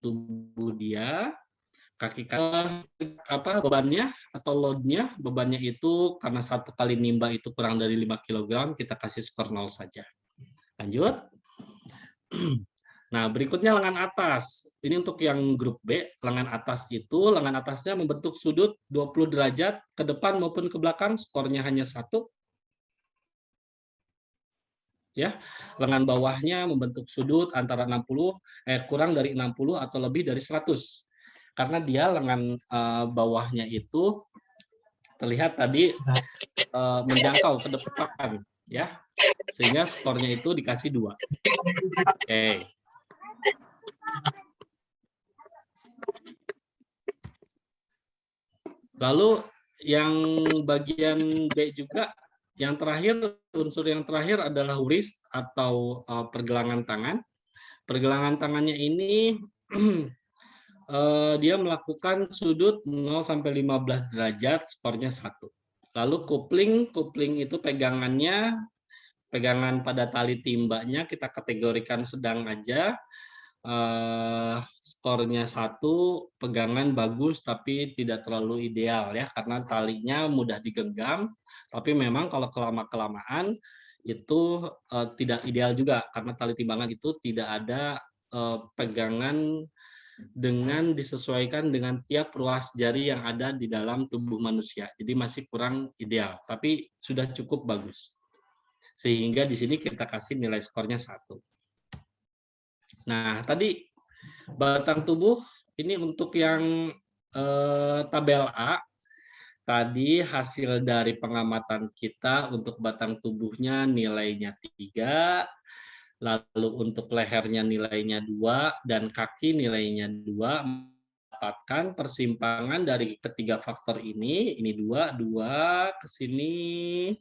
tubuh dia, kaki kanan bebannya atau loadnya, bebannya itu karena 1 kali nimba itu kurang dari 5 kg, kita kasih skor 0 saja. Lanjut. Nah, berikutnya lengan atas. Ini untuk yang grup B, lengan atas itu, lengan atasnya membentuk sudut 20 derajat ke depan maupun ke belakang, skornya hanya 1. Ya, lengan bawahnya membentuk sudut antara kurang dari 60 atau lebih dari 100. Karena dia lengan bawahnya itu terlihat tadi menjangkau ke depan, ya, sehingga skornya itu dikasih 2. Oke. Lalu yang bagian B juga, yang terakhir, unsur yang terakhir adalah wrist atau pergelangan tangan. Pergelangan tangannya ini dia melakukan sudut 0 sampai 15 derajat, skornya 1. Lalu coupling itu pegangan pada tali timbanya kita kategorikan sedang aja. Skornya 1, pegangan bagus tapi tidak terlalu ideal ya, karena talinya mudah digenggam, tapi memang kalau kelamaan itu tidak ideal juga karena tali timbangan itu tidak ada pegangan dengan disesuaikan dengan tiap ruas jari yang ada di dalam tubuh manusia. Jadi masih kurang ideal, tapi sudah cukup bagus. Sehingga di sini kita kasih nilai skornya 1. Nah, tadi batang tubuh ini untuk yang tabel A. Tadi hasil dari pengamatan kita untuk batang tubuhnya nilainya 3, lalu untuk lehernya nilainya 2, dan kaki nilainya 2, mendapatkan persimpangan dari ketiga faktor ini 2 ke sini,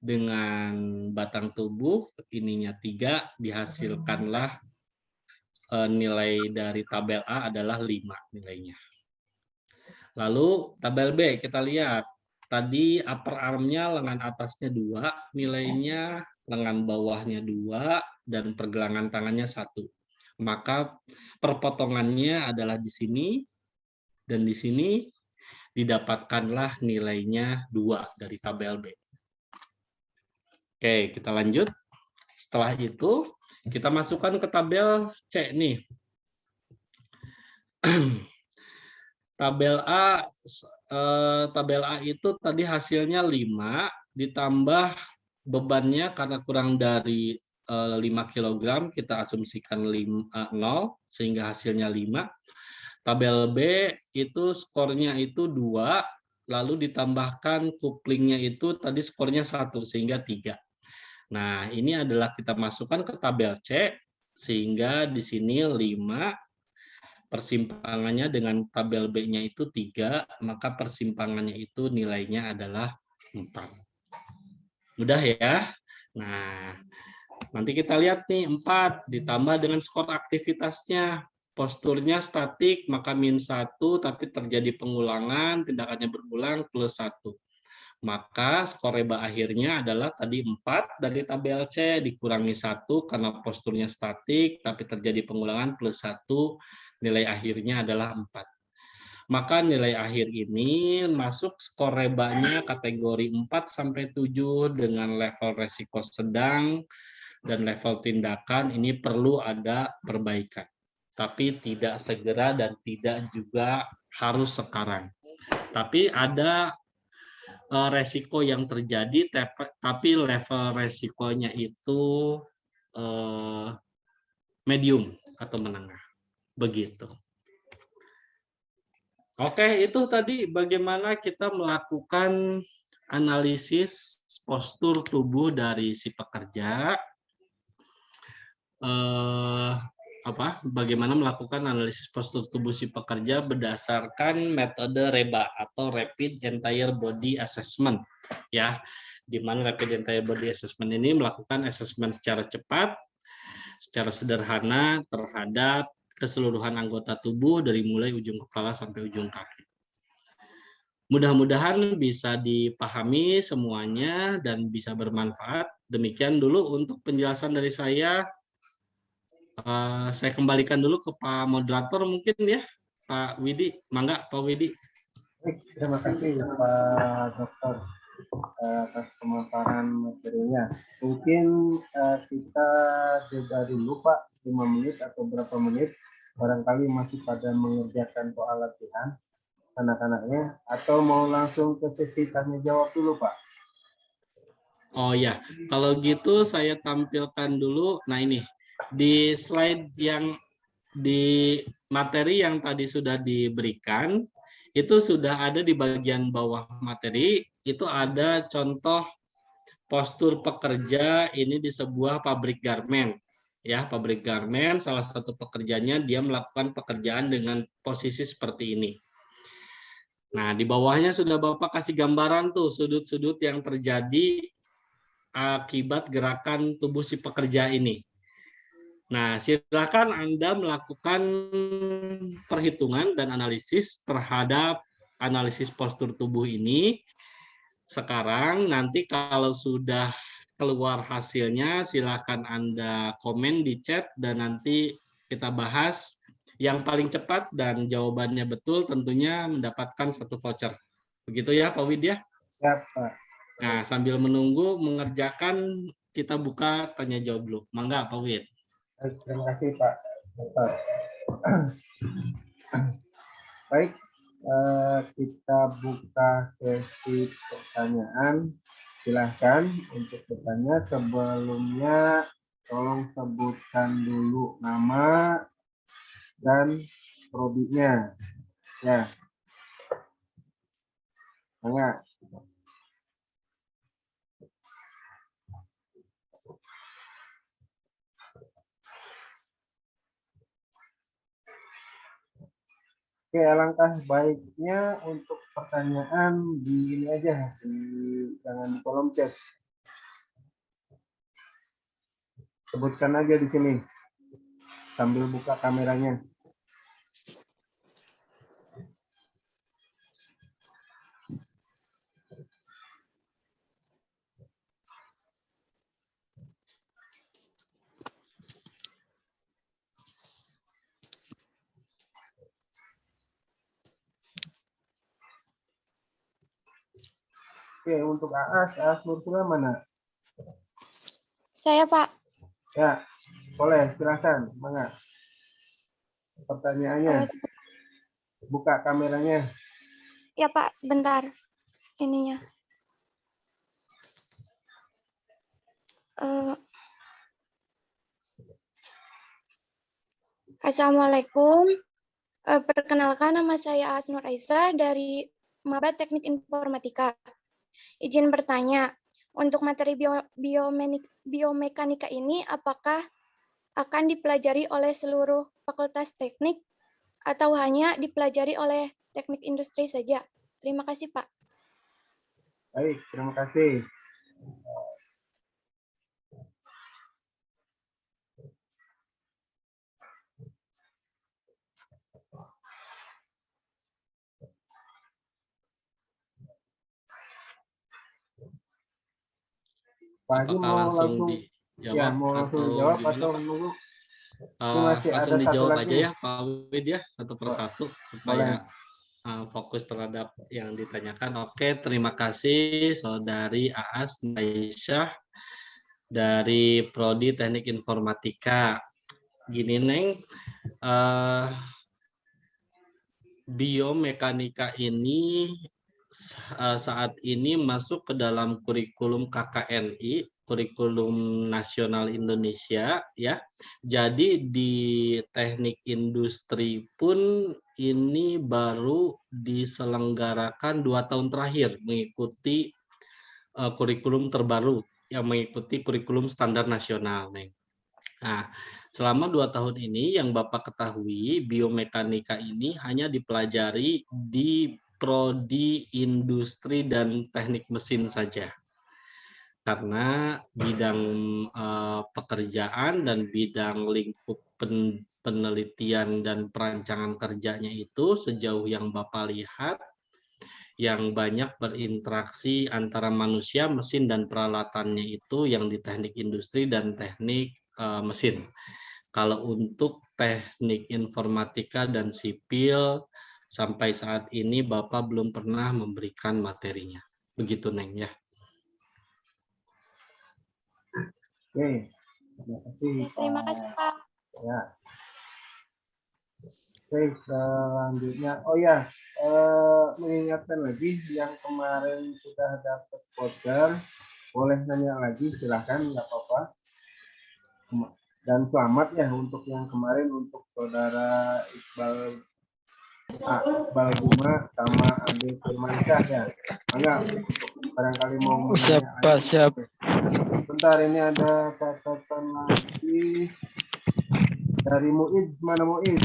dengan batang tubuh ininya 3, dihasilkanlah nilai dari tabel A adalah 5 nilainya. Lalu tabel B kita lihat. Tadi upper arm-nya lengan atasnya 2 nilainya, lengan bawahnya 2, dan pergelangan tangannya 1. Maka perpotongannya adalah di sini, dan di sini didapatkanlah nilainya 2 dari tabel B. Oke, kita lanjut. Setelah itu, kita masukkan ke tabel C nih. Tabel A itu tadi hasilnya 5, ditambah bebannya karena kurang dari 5 kg, kita asumsikan 0, sehingga hasilnya 5. Tabel B itu skornya itu 2, lalu ditambahkan couplingnya itu tadi skornya 1, sehingga 3. Nah, ini adalah kita masukkan ke tabel C, sehingga di sini 5, persimpangannya dengan tabel B-nya itu 3, maka persimpangannya itu nilainya adalah 4. Mudah ya? Nah, nanti kita lihat nih, 4 ditambah dengan skor aktivitasnya. Posturnya statik, maka -1, tapi terjadi pengulangan, tindakannya berulang, +1. Maka skor reba akhirnya adalah tadi 4 dari tabel C dikurangi 1 karena posturnya statik, tapi terjadi pengulangan plus 1, nilai akhirnya adalah 4. Maka nilai akhir ini masuk skor rebanya kategori 4 sampai 7 dengan level resiko sedang dan level tindakan ini perlu ada perbaikan. Tapi tidak segera dan tidak juga harus sekarang. Tapi ada resiko yang terjadi, tapi level resikonya itu medium atau menengah. Begitu. Oke, itu tadi bagaimana kita melakukan analisis postur tubuh dari si pekerja. Bagaimana melakukan analisis postur tubuh si pekerja berdasarkan metode REBA atau Rapid Entire Body Assessment, ya, di mana Rapid Entire Body Assessment ini melakukan asesmen secara cepat, secara sederhana terhadap keseluruhan anggota tubuh dari mulai ujung kepala sampai ujung kaki. Mudah-mudahan bisa dipahami semuanya dan bisa bermanfaat. Demikian dulu untuk penjelasan dari saya. Saya kembalikan dulu ke Pak Moderator mungkin ya, Pak Widi. Mangga, Pak Widi. Baik, terima kasih Pak Dokter atas pemaparan materinya. Mungkin kita jeda dulu Pak, 5 menit atau berapa menit. Barangkali masih pada mengerjakan soal latihan anak-anaknya, atau mau langsung ke sesi tanya jawab dulu Pak? Oh ya, kalau gitu saya tampilkan dulu. Nah ini, di slide yang di materi yang tadi sudah diberikan, itu sudah ada di bagian bawah materi, itu ada contoh postur pekerja ini di sebuah pabrik garment. Ya, pabrik garment, salah satu pekerjanya dia melakukan pekerjaan dengan posisi seperti ini. Nah, di bawahnya sudah Bapak kasih gambaran tuh sudut-sudut yang terjadi akibat gerakan tubuh si pekerja ini. Nah, silakan Anda melakukan perhitungan dan analisis terhadap analisis postur tubuh ini. Sekarang nanti kalau sudah keluar hasilnya, silakan Anda komen di chat dan nanti kita bahas. Yang paling cepat dan jawabannya betul tentunya mendapatkan 1 voucher. Begitu ya Pak Widya? Ya Pak. Nah, sambil menunggu mengerjakan, kita buka tanya jawab dulu. Mangga Pak Wid. Baik, terima kasih Pak Dokter. Baik, kita buka sesi pertanyaan. Silahkan untuk bertanya. Sebelumnya tolong sebutkan dulu nama dan prodinya. Ya, Mangga. Oke, alangkah baiknya untuk pertanyaan di ini aja, jangan di kolom chat. Sebutkan aja di sini sambil buka kameranya. Oke, untuk Aas Nursula mana? Saya, Pak. Ya, boleh, silakan. Mangga. Pertanyaannya, buka kameranya. Ya, Pak, sebentar. Ininya. Assalamualaikum. Perkenalkan, nama saya Aas Nur Aisyah dari Maba Teknik Informatika. Izin bertanya, untuk materi biomekanika ini apakah akan dipelajari oleh seluruh fakultas teknik atau hanya dipelajari oleh teknik industri saja? Terima kasih, Pak. Baik, terima kasih. Pak Haji Apakah mau langsung langsung dijawab mau langsung atau dijawab gimana, atau Pak? menunggu? Ini masih Langsung ada satu dijawab lagi aja nih. ya, Pak Wid ya, satu Boleh. persatu supaya fokus terhadap yang ditanyakan. Oke, terima kasih Saudari Aas Aisyah dari Prodi Teknik Informatika. Gini Neng, biomekanika ini saat ini masuk ke dalam kurikulum KKNI, kurikulum nasional Indonesia ya. Jadi di teknik industri pun ini baru diselenggarakan 2 tahun terakhir mengikuti kurikulum terbaru yang mengikuti kurikulum standar nasional, Neng. Nah, selama 2 tahun ini yang Bapak ketahui, biomekanika ini hanya dipelajari di prodi industri dan teknik mesin saja. Karena bidang pekerjaan dan bidang lingkup penelitian dan perancangan kerjanya itu sejauh yang Bapak lihat, yang banyak berinteraksi antara manusia, mesin, dan peralatannya itu yang di teknik industri dan teknik mesin. Kalau untuk teknik informatika dan sipil, sampai saat ini Bapak belum pernah memberikan materinya. Begitu, Neng, ya. Oke, terima kasih. Terima kasih, Pak. Ya. Oke, selanjutnya. Oh ya, mengingatkan lagi yang kemarin sudah dapat voucher, boleh nanya lagi, silahkan, nggak apa-apa. Dan selamat ya untuk yang kemarin, untuk saudara Iqbal Guma sama Andi Firmansyah ya. Enggak, barangkali mau Siap, menanya Pak, lagi. siap. Bentar, ini ada catatan lagi dari Muiz. Mana Muiz?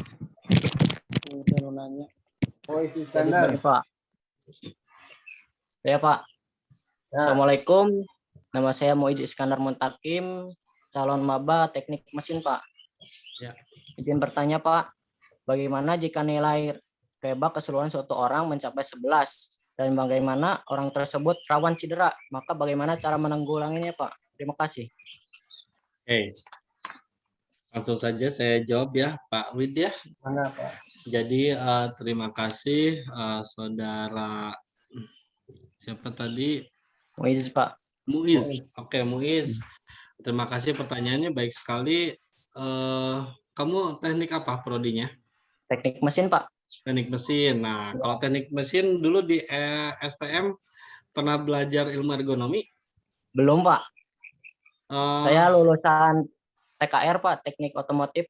Nanya. Muiz Iskandar. Pak. Ya, Pak. Ya. Assalamualaikum. Nama saya Muiz Iskandar Muntakim, calon maba teknik mesin, Pak. Ya. Izin bertanya, Pak. Bagaimana jika nilai REBA keseluruhan suatu orang mencapai 11? Dan bagaimana orang tersebut rawan cedera? Maka bagaimana cara menanggulanginya, Pak? Terima kasih. Oke. Langsung saja saya jawab ya, Pak Wid ya. Mana, Pak? Jadi terima kasih saudara siapa tadi? Muiz, Pak. Muiz. Oke, Muiz. Terima kasih pertanyaannya, baik sekali. Kamu teknik apa prodinya? Teknik mesin, Pak. Teknik mesin. Nah, kalau teknik mesin dulu di STM pernah belajar ilmu ergonomi? Belum, Pak. Saya lulusan TKR, Pak, teknik otomotif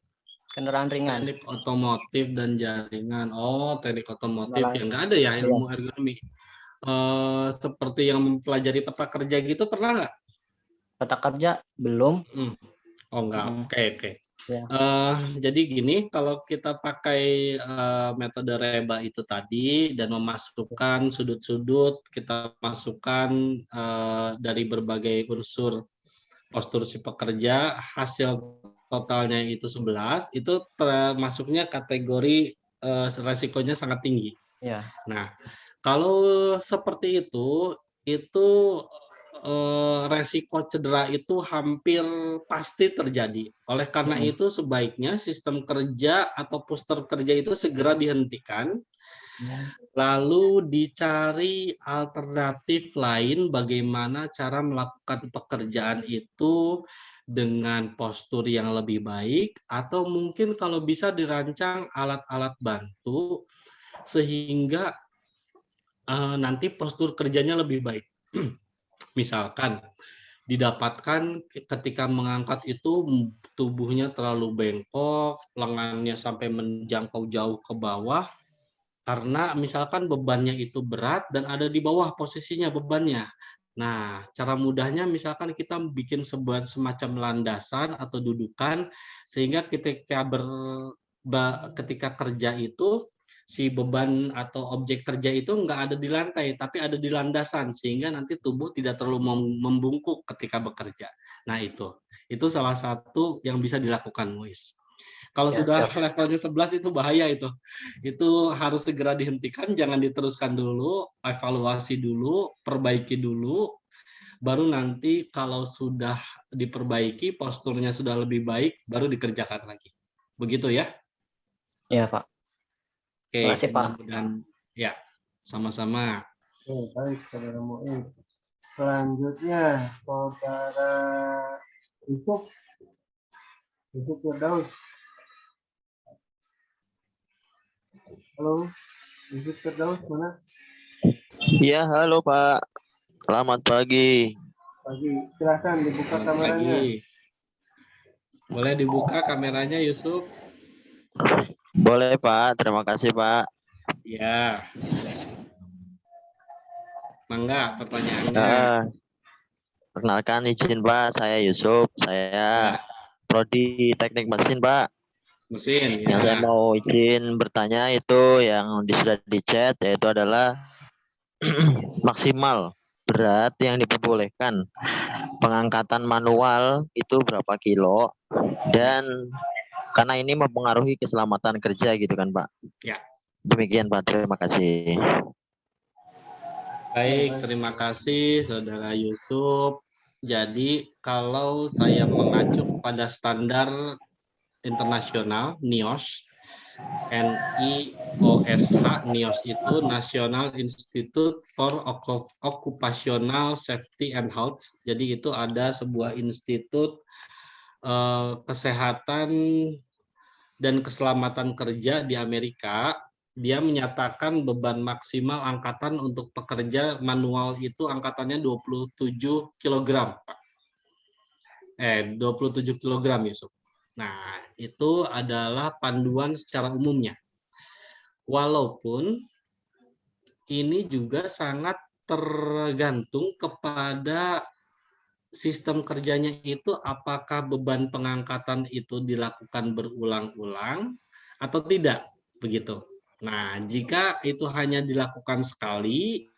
kendaraan ringan. Teknik otomotif dan jaringan. Oh, teknik otomotif yang nggak ada ya ilmu ergonomi. Seperti yang mempelajari peta kerja gitu pernah nggak? Peta kerja belum. Oh enggak. Oke. Ya. Jadi gini, kalau kita pakai metode REBA itu tadi dan memasukkan sudut-sudut, kita masukkan dari berbagai unsur postur si pekerja, hasil totalnya itu 11, itu termasuknya kategori resikonya sangat tinggi. Ya. Nah, kalau seperti itu resiko cedera itu hampir pasti terjadi. Oleh karena itu sebaiknya sistem kerja atau postur kerja itu segera dihentikan, lalu dicari alternatif lain bagaimana cara melakukan pekerjaan itu dengan postur yang lebih baik, atau mungkin kalau bisa dirancang alat-alat bantu sehingga nanti postur kerjanya lebih baik. Misalkan didapatkan ketika mengangkat itu tubuhnya terlalu bengkok, lengannya sampai menjangkau jauh ke bawah, karena misalkan bebannya itu berat dan ada di bawah posisinya bebannya. Nah, cara mudahnya misalkan kita bikin semacam landasan atau dudukan, sehingga ketika kerja itu si beban atau objek kerja itu nggak ada di lantai, tapi ada di landasan, sehingga nanti tubuh tidak terlalu membungkuk ketika bekerja. Nah, itu salah satu yang bisa dilakukan, Muiz. Kalau sudah levelnya 11 itu bahaya itu. Itu harus segera dihentikan, jangan diteruskan dulu, evaluasi dulu, perbaiki dulu, baru nanti kalau sudah diperbaiki, posturnya sudah lebih baik, baru dikerjakan lagi. Begitu ya? Iya, Pak. Oke, Terima kasih, Pak. mudah-mudahan ya, sama-sama. Oke, baik, saudara Muin. Selanjutnya, saudara Yusuf. Yusuf Firdaus. Halo, Yusuf Firdaus mana? Ya, halo Pak. Selamat pagi. Pagi. Silahkan dibuka Selamat kameranya. pagi. Boleh dibuka kameranya, Yusuf? Boleh Pak, terima kasih Pak. Ya. Mangga pertanyaannya. Perkenalkan izin Pak, saya Yusuf. Saya Ya, prodi Teknik Mesin Pak. mesin Yang saya ya. mau izin bertanya itu yang sudah di chat, yaitu adalah maksimal berat yang diperbolehkan pengangkatan manual itu berapa kilo, dan karena ini mempengaruhi keselamatan kerja gitu kan Pak. Ya. Demikian Pak, terima kasih. Baik, terima kasih Saudara Yusuf. Jadi kalau saya mengacu pada standar internasional NIOSH, NIOSH itu National Institute for Occupational Safety and Health. Jadi itu ada sebuah institut kesehatan dan keselamatan kerja di Amerika. Dia menyatakan beban maksimal angkatan untuk pekerja manual itu angkatannya 27 kg, Pak. 27 kg, Yusuf. Nah, itu adalah panduan secara umumnya. Walaupun ini juga sangat tergantung kepada sistem kerjanya itu, apakah beban pengangkatan itu dilakukan berulang-ulang atau tidak, begitu. Nah, jika itu hanya dilakukan sekali,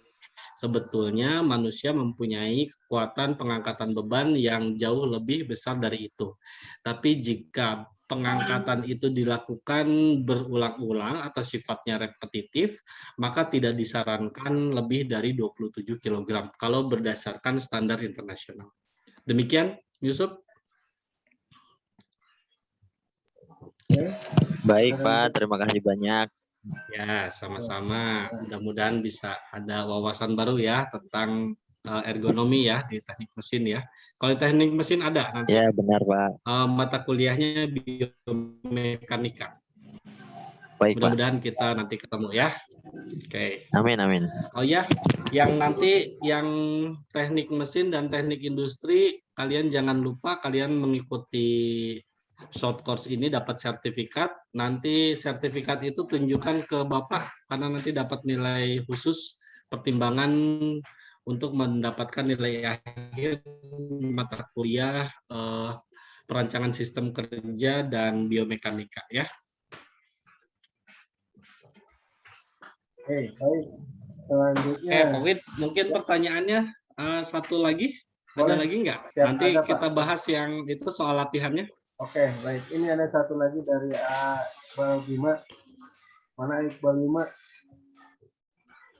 sebetulnya manusia mempunyai kekuatan pengangkatan beban yang jauh lebih besar dari itu. Tapi jika pengangkatan itu dilakukan berulang-ulang atau sifatnya repetitif, maka tidak disarankan lebih dari 27 kg kalau berdasarkan standar internasional. Demikian, Yusuf. Baik Pak, terima kasih banyak. Ya, sama-sama. Mudah-mudahan bisa ada wawasan baru ya tentang ergonomi ya di teknik mesin ya. Kalau teknik mesin ada nanti Ya, benar Pak. mata kuliahnya biomekanika. Baik Pak. Mudah-mudahan kita nanti ketemu ya. Oke. Amin, amin. Oh ya, yang nanti yang teknik mesin dan teknik industri, kalian jangan lupa kalian mengikuti short course ini dapat sertifikat. Nanti sertifikat itu tunjukkan ke Bapak karena nanti dapat nilai khusus pertimbangan untuk mendapatkan nilai akhir mata kuliah perancangan sistem kerja dan biomekanika ya. Oke, baik. Selanjutnya. Pak Wid, mungkin pertanyaannya satu lagi. Boleh. Ada lagi nggak? Siap, Nanti ada, Pak. kita bahas yang itu soal latihannya. Oke, baik. Ini ada satu lagi dari Iqbal Bima. Mana Iqbal Bima?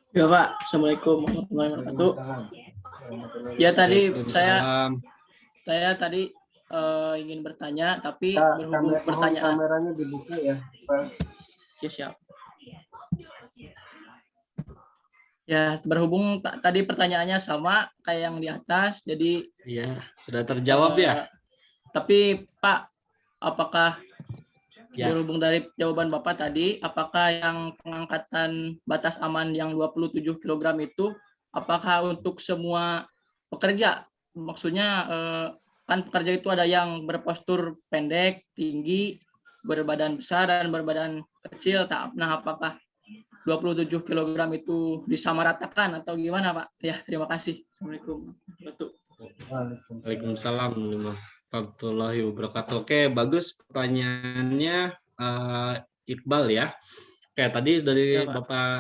Ya Pak, Assalamualaikum warahmatullahi wabarakatuh. Ya tadi saya tadi ingin bertanya, tapi berhubung pertanyaan. Kameranya dibuka ya, Pak. Ya siap. Ya berhubung tadi pertanyaannya sama kayak yang di atas, jadi. Iya, sudah terjawab ya. Tapi Pak, apakah Ya. berhubung dari jawaban Bapak tadi, apakah yang pengangkatan batas aman yang 27 kg itu, apakah untuk semua pekerja? Maksudnya kan pekerja itu ada yang berpostur pendek, tinggi, berbadan besar, dan berbadan kecil. Nah, apakah 27 kg itu disamaratakan atau gimana Pak? Ya, terima kasih. Assalamualaikum. Waalaikumsalam warahmatullahi wabarakatuh. Oke, bagus pertanyaannya Iqbal ya. Oke, tadi dari Ya, Pak. Bapak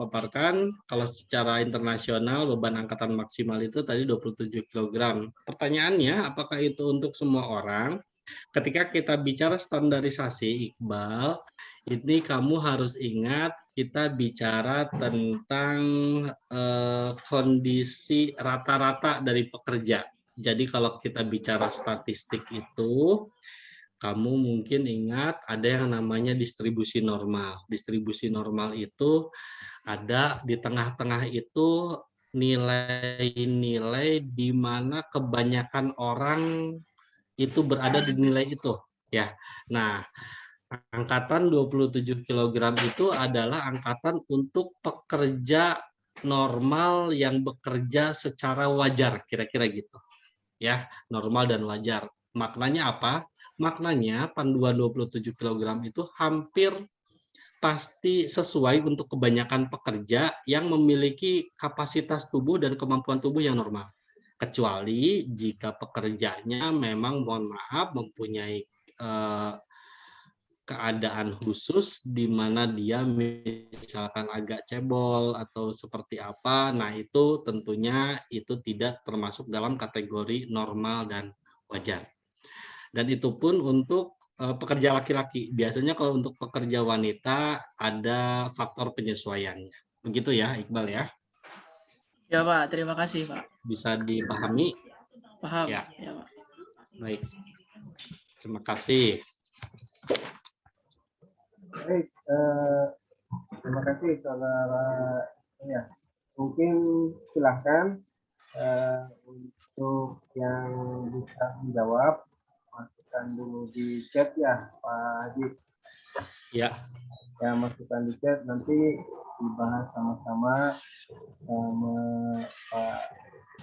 paparkan kalau secara internasional beban angkatan maksimal itu tadi 27 kg. Pertanyaannya, apakah itu untuk semua orang? Ketika kita bicara standarisasi, Iqbal, ini kamu harus ingat kita bicara tentang kondisi rata-rata dari pekerja. Jadi kalau kita bicara statistik itu, kamu mungkin ingat ada yang namanya distribusi normal. Distribusi normal itu ada di tengah-tengah itu nilai-nilai di mana kebanyakan orang itu berada di nilai itu, ya. Nah, angkatan 27 kg itu adalah angkatan untuk pekerja normal yang bekerja secara wajar, kira-kira gitu. Ya, normal dan wajar. Maknanya apa? Maknanya panduan 27 kg itu hampir pasti sesuai untuk kebanyakan pekerja yang memiliki kapasitas tubuh dan kemampuan tubuh yang normal. Kecuali jika pekerjanya memang, mohon maaf, mempunyai keadaan khusus di mana dia misalkan agak cebol atau seperti apa, nah itu tentunya itu tidak termasuk dalam kategori normal dan wajar. Dan itu pun untuk pekerja laki-laki. Biasanya kalau untuk pekerja wanita ada faktor penyesuaiannya. Begitu ya, Iqbal ya? Ya Pak, terima kasih Pak. Bisa dipahami? Paham. Ya. Ya Pak. Baik. Terima kasih. Baik, terima kasih saudara. Ya, mungkin silahkan untuk yang bisa menjawab, masukkan dulu di chat ya, Pak Haji. Ya. Ya, masukkan di chat, nanti dibahas sama-sama sama Pak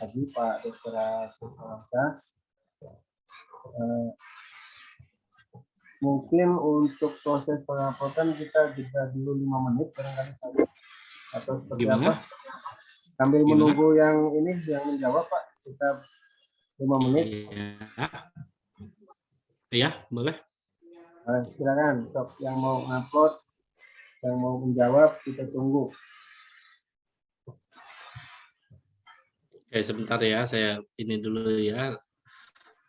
Haji, Pak Dr. Sulawasa. Mungkin untuk proses penguploadan kita jeda dulu 5 menit barangkali saja, atau seperti Gimana? apa? Sambil Gimana? menunggu yang ini yang menjawab Pak, kita 5 menit. Ya, boleh. Silakan, sok yang mau upload, yang mau menjawab kita tunggu. Oke, sebentar ya, saya ini dulu ya.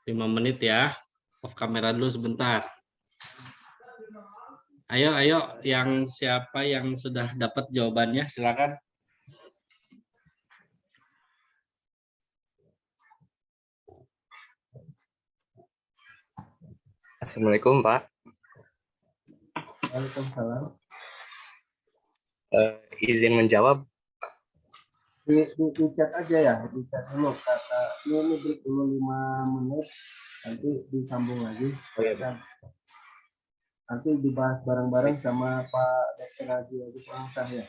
5 menit ya. Off kamera dulu sebentar. Ayo, yang siapa yang sudah dapat jawabannya, silakan. Assalamualaikum Pak. Waalaikumsalam. Izin menjawab. Di chat aja ya, di chat dulu kata ini break dulu 5 menit, nanti disambung lagi. Oh, iya, Pak. Nanti dibahas bareng-bareng sama Pak Dr. Haji Sulawasa ya.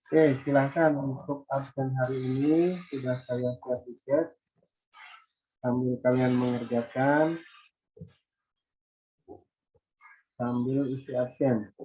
Oke, silahkan untuk absen hari ini sudah saya share di chat. Sambil kalian mengerjakan, sambil isi absen.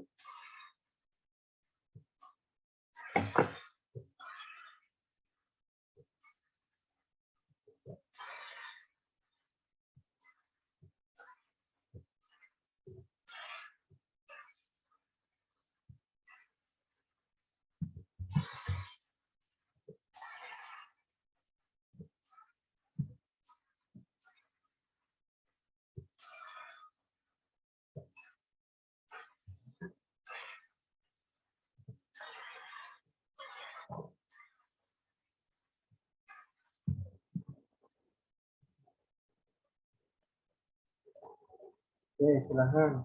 Oke, silahkan.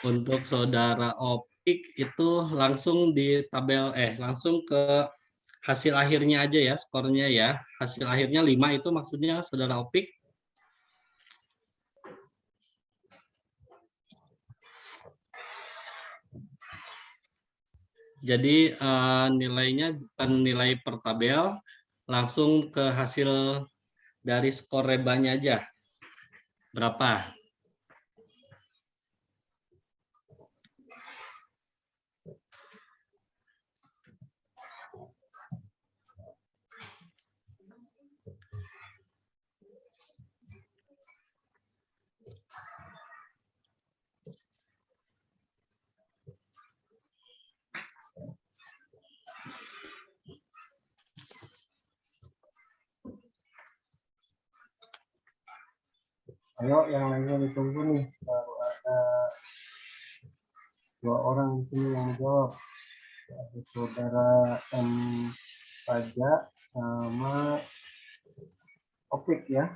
Untuk saudara Opik itu langsung di tabel langsung ke hasil akhirnya aja ya, skornya ya. Hasil akhirnya 5 itu maksudnya saudara Opik. Jadi nilainya bukan nilai per tabel, langsung ke hasil dari skor rebanya aja. Berapa? Ayo yang lainnya ditunggu nih. Baru ada 2 orang di sini yang jawab. Ada saudara M Pajak sama Opik ya.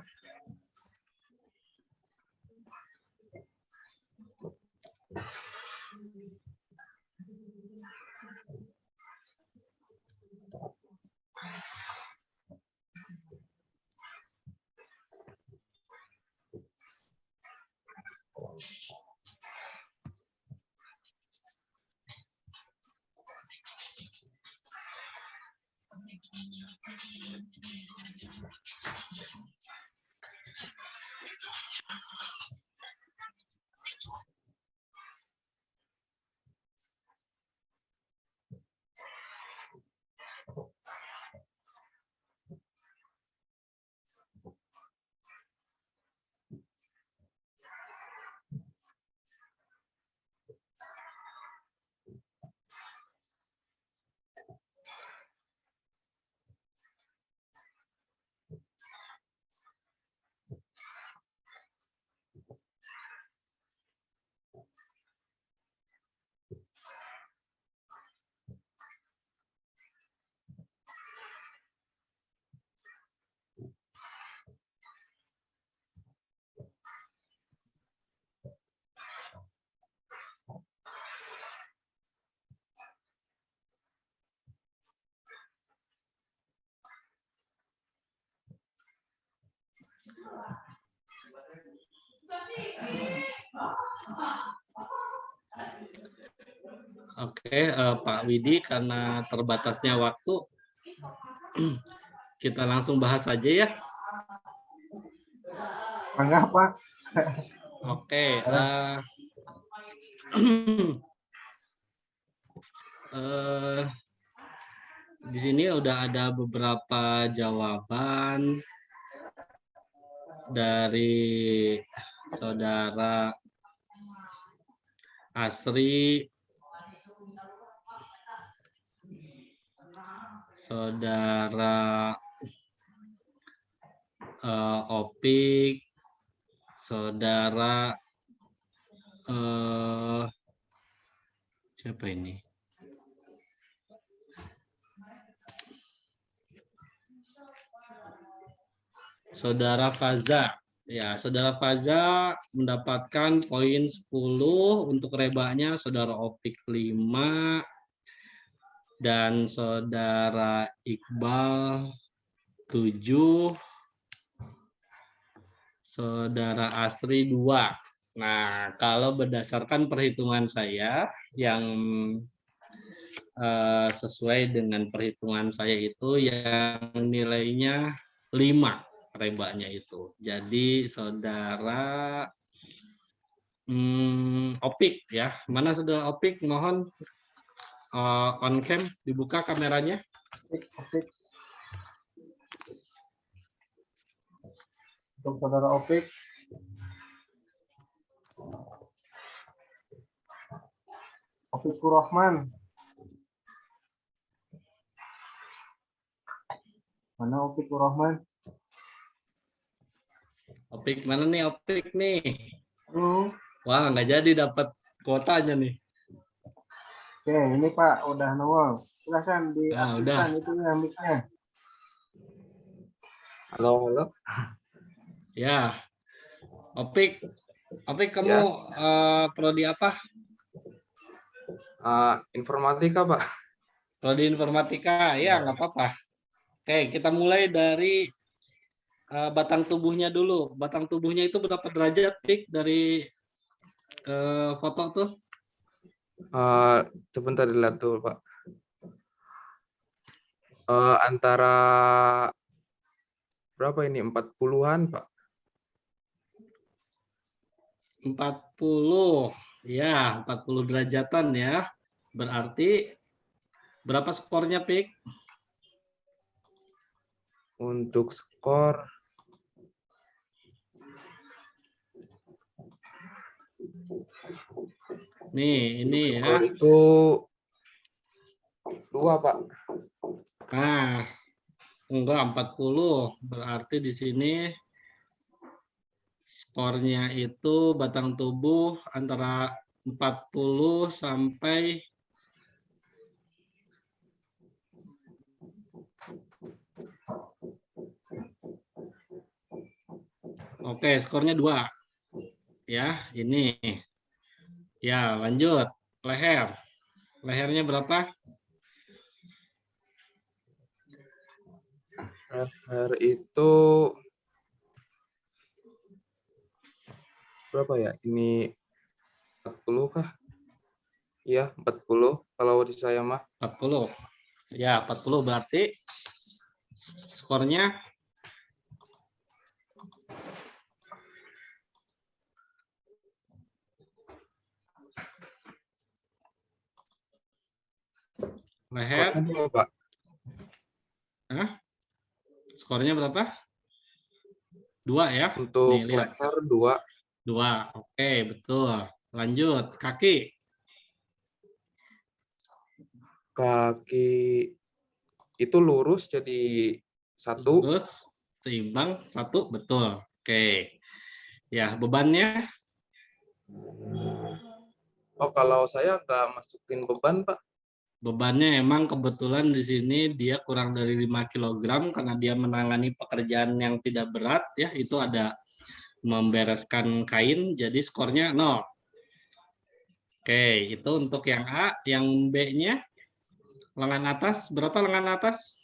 Oke, Pak Widi, karena terbatasnya waktu, kita langsung bahas saja ya. Enggak, Pak. Oke, di sini udah ada beberapa jawaban dari saudara Asri, saudara Opik, saudara siapa ini? Saudara Faza. Ya, saudara Faza mendapatkan poin 10 untuk rebanya, saudara Opik 5 dan saudara Iqbal 7, saudara Asri 2. Nah, kalau berdasarkan perhitungan saya yang sesuai dengan perhitungan saya itu yang nilainya 5 rebanya itu. Jadi saudara Opik ya. Mana saudara Opik? Mohon on cam dibuka kameranya. Opik. Untuk saudara Opik. Opikur Rahman. Mana Opikur Rahman? Opik mana nih Opik nih? Halo. Wah, nggak jadi dapat kuotanya nih. Oke, ini Pak udah nongol. Silakan diaktifkan itu ya mic-nya. Halo, halo. Ya, Opik kamu prodi apa? Informatika, Pak. Kalau di informatika, ya nggak apa-apa. Oke, kita mulai dari batang tubuhnya dulu. Batang tubuhnya itu berapa derajat, Pik, dari foto tuh? Sebentar dilihat dulu, Pak. Antara berapa ini? 40-an, Pak. 40. Ya, 40 derajatan ya. Berarti berapa skornya, Pik? Untuk skor Nih, ini skor ya. itu 2, Pak. Nah, enggak 40. Berarti di sini skornya itu batang tubuh antara 40 sampai Oke, skornya 2. Ya, ini. Ya, lanjut. Leher. Lehernya berapa? Leher itu berapa ya? Ini 40 kah? Iya, 40 kalau di saya mah. 40. Ya, 40 berarti skornya leher. Skornya 2, Pak. Hah? Skornya berapa? 2 ya. Untuk Nih, lihat. leher 2. 2. Oke, betul. Lanjut. Kaki. Kaki itu lurus jadi 1. Lurus, seimbang, 1. Betul. Oke. Ya, bebannya? Oh, kalau saya nggak masukin beban, Pak. Bebannya emang kebetulan di sini dia kurang dari 5 kg karena dia menangani pekerjaan yang tidak berat ya, itu ada membereskan kain, jadi skornya 0. Oke, itu untuk yang A. Yang B-nya lengan atas, berapa lengan atas?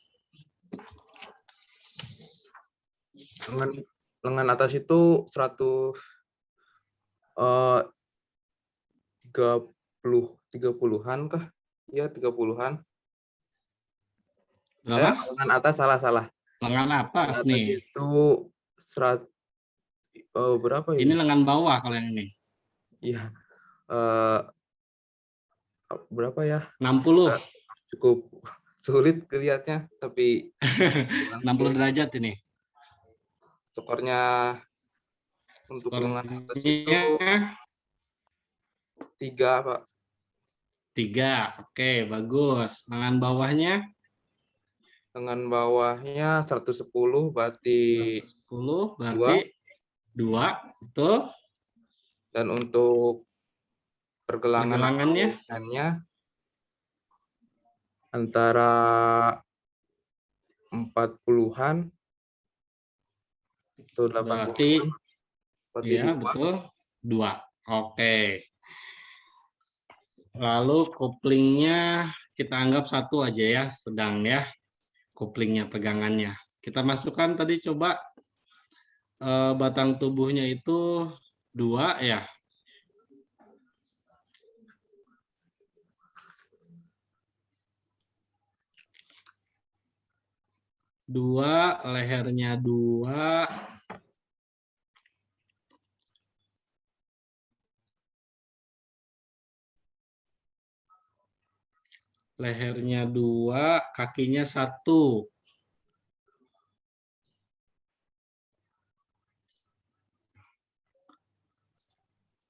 Lengan atas itu 30-an kah? Iya, 30-an. Berapa? Lengan atas salah. Lengan atas Lengan atas nih. itu berapa Ini ini? lengan bawah kalau yang ini. Iya. Berapa ya? 60. Cukup sulit kelihatnya, tapi 60 derajat ini. skornya untuk lengan atas itu Skornya 3, Pak. 3. Oke, bagus. Lengan bawahnya? Lengan bawahnya 110, berarti 110, berarti 2. Betul. Dan untuk Pergelangannya? Antara 40-an atau 80-an. Berarti ya, 2. betul. 2. Oke. Lalu koplingnya kita anggap 1 aja ya, sedang ya. Koplingnya, pegangannya. Kita masukkan tadi coba batang tubuhnya itu 2 ya. 2, lehernya 2. Lehernya 2, kakinya 1.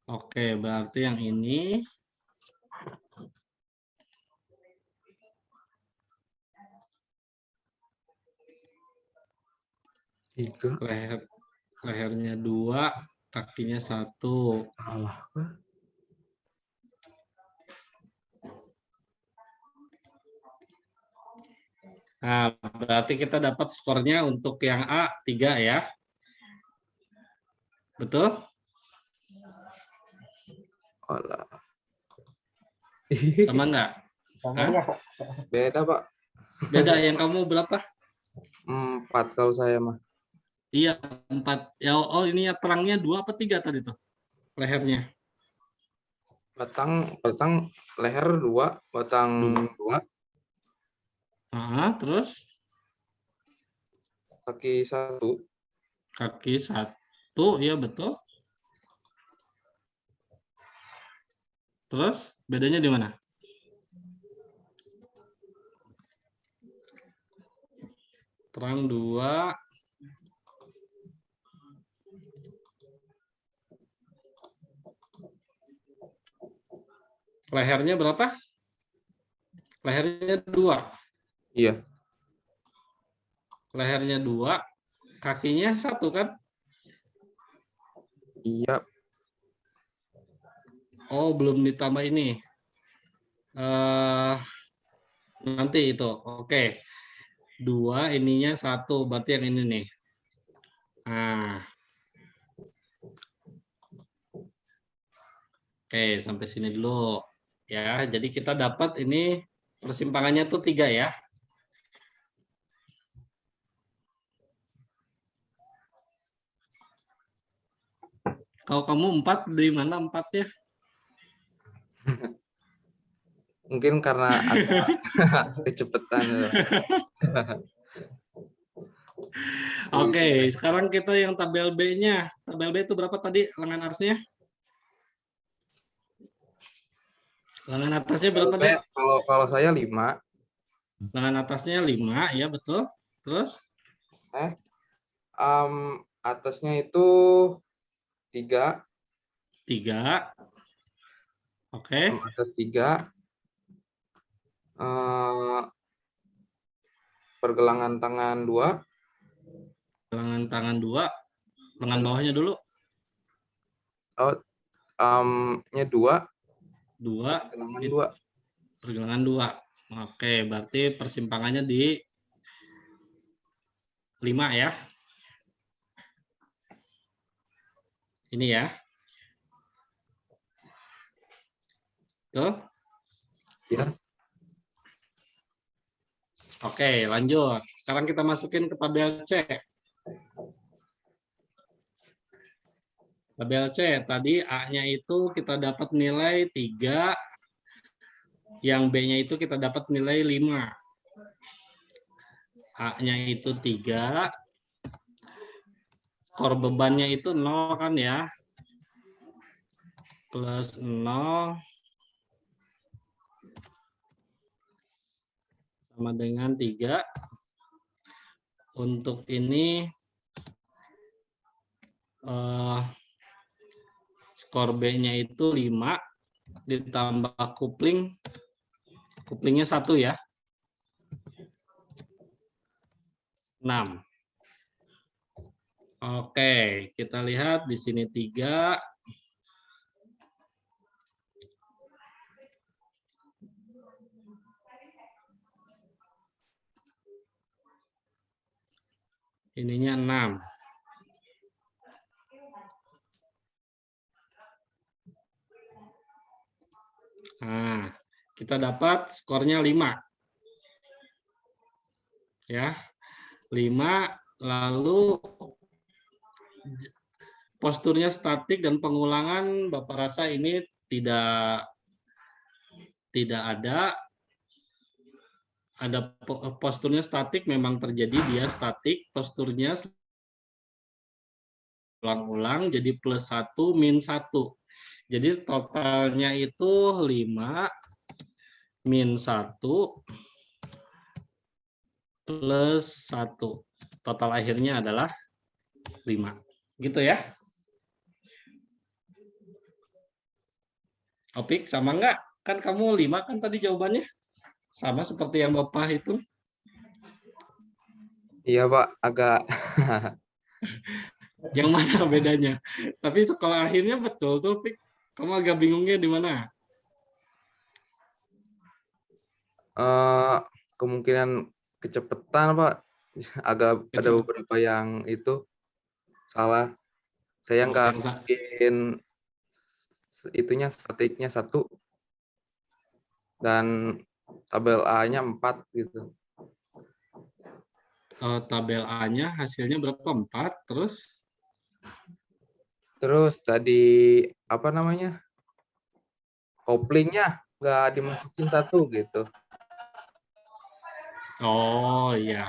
Oke, berarti yang ini lehernya 2, kakinya 1. Salah. Nah, berarti kita dapat skornya untuk yang A 3 ya. Betul? Alah. Sama nggak? Sama Hah? nggak? Beda, Pak. Beda, yang kamu berapa? 4 kalau saya mah. Iya, 4. Ya, oh ini ya terangnya 2 apa 3 tadi tuh? Lehernya. Batang leher 2, batang 2, Terus kaki 1. kaki 1, ya betul. Terus bedanya di mana? Terang 2. Lehernya berapa? Lehernya 2. Iya. Lehernya 2, kakinya 1 kan? Iya. Oh, belum ditambah ini. Nanti itu. Oke. 2, ininya 1, berarti yang ini nih. Nah. Oke, sampai sini dulu. Ya, jadi kita dapat ini persimpangannya tuh 3 ya. Kalau kamu 4, di mana 4-nya? Mungkin karena agak kecepatan. Oke, sekarang kita yang tabel B-nya. Tabel B itu berapa tadi lengan atasnya? Lengan atasnya berapa, Dek? Kalau saya 5. Lengan atasnya 5, ya betul. Terus? Atasnya itu 3. 3. Oke. Atas 3. Pergelangan tangan 2. Lengan tangan 2. Lengan bawahnya dulu. Nya 2. 2. Pergelangan 2. Pergelangan 2. Oke, berarti persimpangannya di 5 ya. Ini ya. Tuh. Ya. Oke, lanjut. Sekarang kita masukin ke tabel C. Tabel C, tadi A-nya itu kita dapat nilai 3, yang B-nya itu kita dapat nilai 5. A-nya itu 3, skor bebannya itu 0 kan ya. Plus 0 sama dengan 3. Untuk ini skor B-nya itu 5 ditambah kuplingnya 1 ya. 6. Oke, kita lihat di sini 3. Ininya 6. Nah, kita dapat skornya 5. Ya. 5, lalu posturnya statik dan pengulangan Bapak rasa ini tidak ada. Ada posturnya statik, memang terjadi dia statik, posturnya ulang-ulang jadi plus 1 min 1. Jadi totalnya itu 5 min 1 plus 1. Total akhirnya adalah 5. Gitu ya. Opik, sama enggak? Kan kamu 5 kan tadi jawabannya? Sama seperti yang Bapak hitung? Iya, Pak, agak Yang mana bedanya? Tapi sekolah akhirnya betul tuh, Pik. Kamu agak bingungnya di mana? kemungkinan kecepatan, Pak. Agak ada beberapa yang itu salah. Saya nggak mungkin itunya statiknya 1. dan tabel A-nya 4 gitu. Tabel A-nya hasilnya berapa? 4, terus? Terus tadi apa namanya? Koplingnya nggak dimasukin 1 gitu. Oh iya.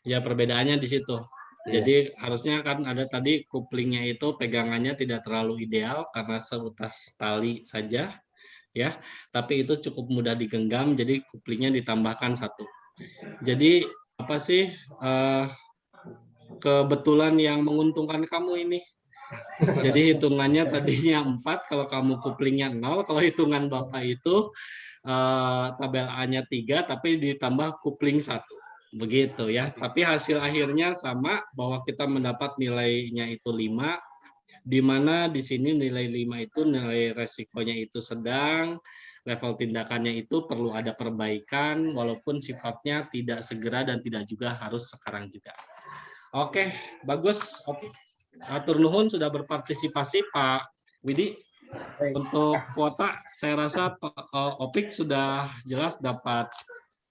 Ya perbedaannya di situ. Iya. Jadi harusnya kan ada tadi kuplingnya itu pegangannya tidak terlalu ideal karena seutas tali saja ya. Tapi itu cukup mudah digenggam jadi kuplingnya ditambahkan 1. Jadi apa sih kebetulan yang menguntungkan kamu ini? Jadi hitungannya tadinya 4 kalau kamu kuplingnya 0, kalau hitungan Bapak itu tabel A-nya 3 tapi ditambah kupling 1. Begitu ya. Tapi hasil akhirnya sama bahwa kita mendapat nilainya itu 5, di mana di sini nilai 5 itu nilai resikonya itu sedang, level tindakannya itu perlu ada perbaikan walaupun sifatnya tidak segera dan tidak juga harus sekarang juga. Oke, bagus. Atur nuhun sudah berpartisipasi Pak Widi. Untuk kuota saya rasa Opik sudah jelas dapat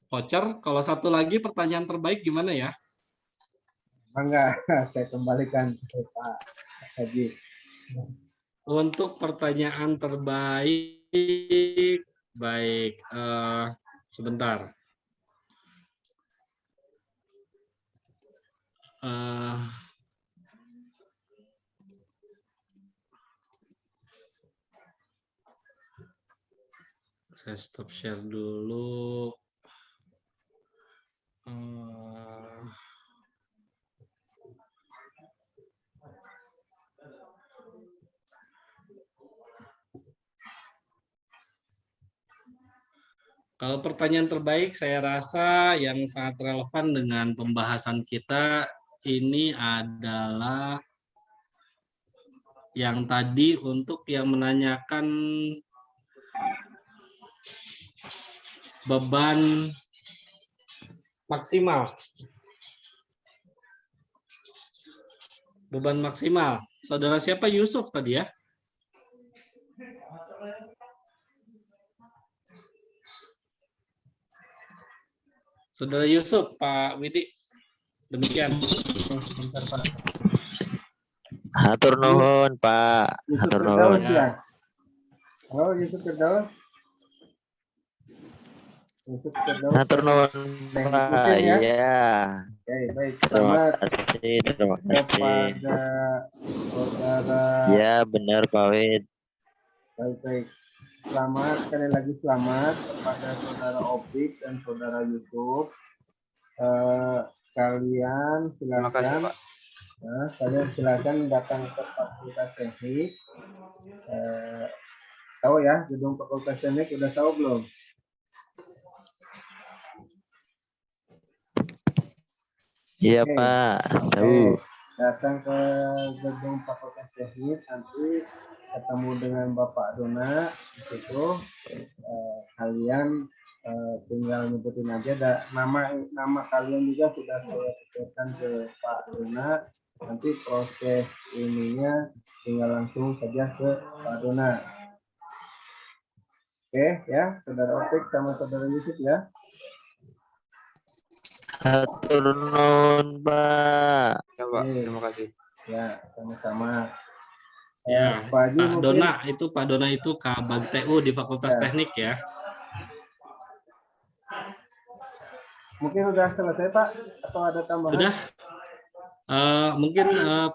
voucher. Kalau satu lagi pertanyaan terbaik gimana ya? Bangga, saya kembalikan ke Pak Haji. Untuk pertanyaan terbaik, baik, sebentar. Saya stop share dulu. Kalau pertanyaan terbaik, saya rasa yang sangat relevan dengan pembahasan kita ini adalah yang tadi untuk yang menanyakan beban maksimal. Beban maksimal. Saudara siapa? Yusuf tadi ya? Saudara Yusuf, Pak Widi. Demikian. Hatur nuhun, Pak. Hatur nuhun. Ya. Halo, Yusuf Firdaus. Hatur nuhun, Pak. Iya. Oke, baik. Terima Selamat kasih. Terima kasih. kepada saudara. Ya, benar, Pak Wid. Baik. Selamat, sekali lagi selamat kepada saudara Opik dan saudara Yusuf. Kalian Terima kasih, silakan. Pak. Nah, kalian silakan datang ke Fakultas Teknik. Tahu ya, gedung Fakultas Teknik udah tahu belum? Iya, Oke. Pak. Tahu. Datang ke gedung Fakultas Teknik, nanti ketemu dengan Bapak Dona di situ. Kalian tinggal nyebutin aja nama kalian juga sudah saya tuliskan ke Pak Dona. Nanti proses ininya tinggal langsung saja ke Pak Dona. Oke ya, saudara Opik sama saudara Yusuf ya. Hatur nuhun, Pak. Ya, Pak. Terima kasih. Ya, sama-sama. Ya, Pak Haji Pak mungkin. Dona itu Kabag TU di Fakultas Ya. Teknik ya. Mungkin udah selesai Pak atau ada tambahan? Sudah. Mungkin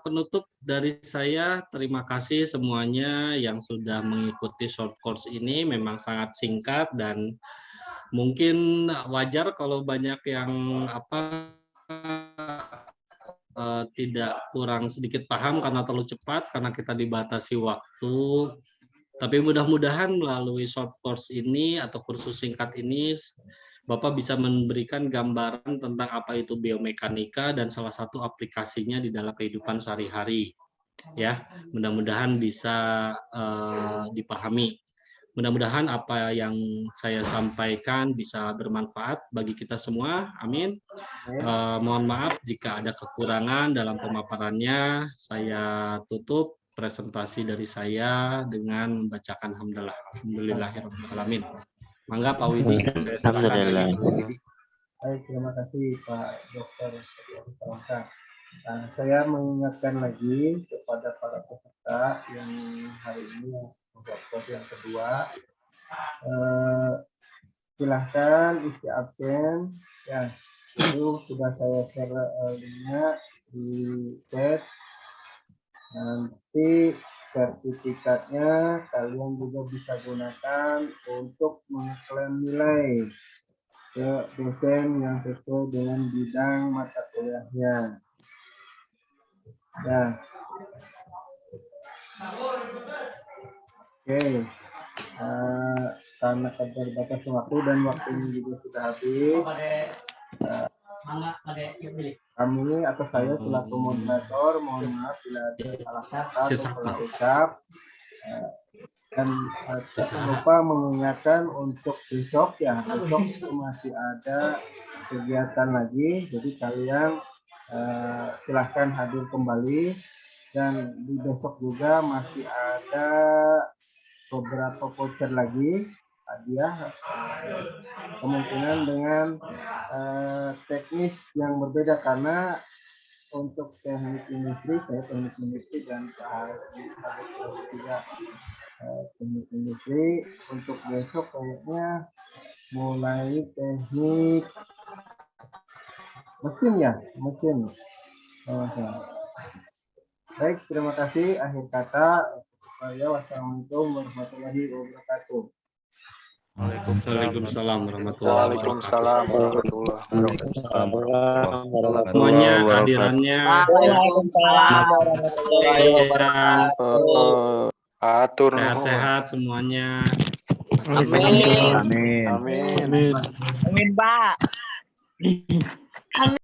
penutup dari saya, terima kasih semuanya yang sudah mengikuti short course ini. Memang sangat singkat dan mungkin wajar kalau banyak yang tidak kurang sedikit paham karena terlalu cepat karena kita dibatasi waktu. Tapi mudah-mudahan melalui short course ini atau kursus singkat ini Bapak bisa memberikan gambaran tentang apa itu biomekanika dan salah satu aplikasinya di dalam kehidupan sehari-hari. Ya, mudah-mudahan bisa dipahami. Mudah-mudahan apa yang saya sampaikan bisa bermanfaat bagi kita semua. Amin. Mohon maaf jika ada kekurangan dalam pemaparannya. Saya tutup presentasi dari saya dengan membacakan hamdalah. Alhamdulillahirrahmanirrahim. Mangga Pak Widi, saya serahkan Alhamdulillah. lagi. Baik, terima kasih Pak Dokter. Nah, saya mengingatkan lagi kepada para peserta yang hari ini menjawab yang kedua, silahkan isi absen, ya itu sudah saya share linknya di chat. Nanti sertifikatnya kalian juga bisa gunakan untuk mengklaim nilai ke dosen yang sesuai dengan bidang mata kuliahnya. Ya. Oke. Karena keterbatasan waktu dan waktunya juga sudah habis. Kami atau saya selaku moderator mohon maaf bila ada salah kata atau salah ucap. Dan jangan lupa mengingatkan untuk besok ya, besok masih ada kegiatan lagi, jadi kalian silahkan hadir kembali, dan di besok juga masih ada beberapa voucher lagi hadiah, kemungkinan dengan teknis yang berbeda, karena untuk teknik industri, saya teknik industri dan juga teknik industri. Untuk besok kayaknya mulai teknik mesin ya, mesin. Baik, terima kasih. Akhir kata, wassalamualaikum warahmatullahi wabarakatuh. Waalaikumsalam warahmatullahi Waalaikumsalam warahmatullahi wabarakatuh. Semuanya hadirannya. Waalaikumsalam warahmatullahi wabarakatuh. Atur Sehat-sehat semuanya. Amin. Amin. Amin, Pak.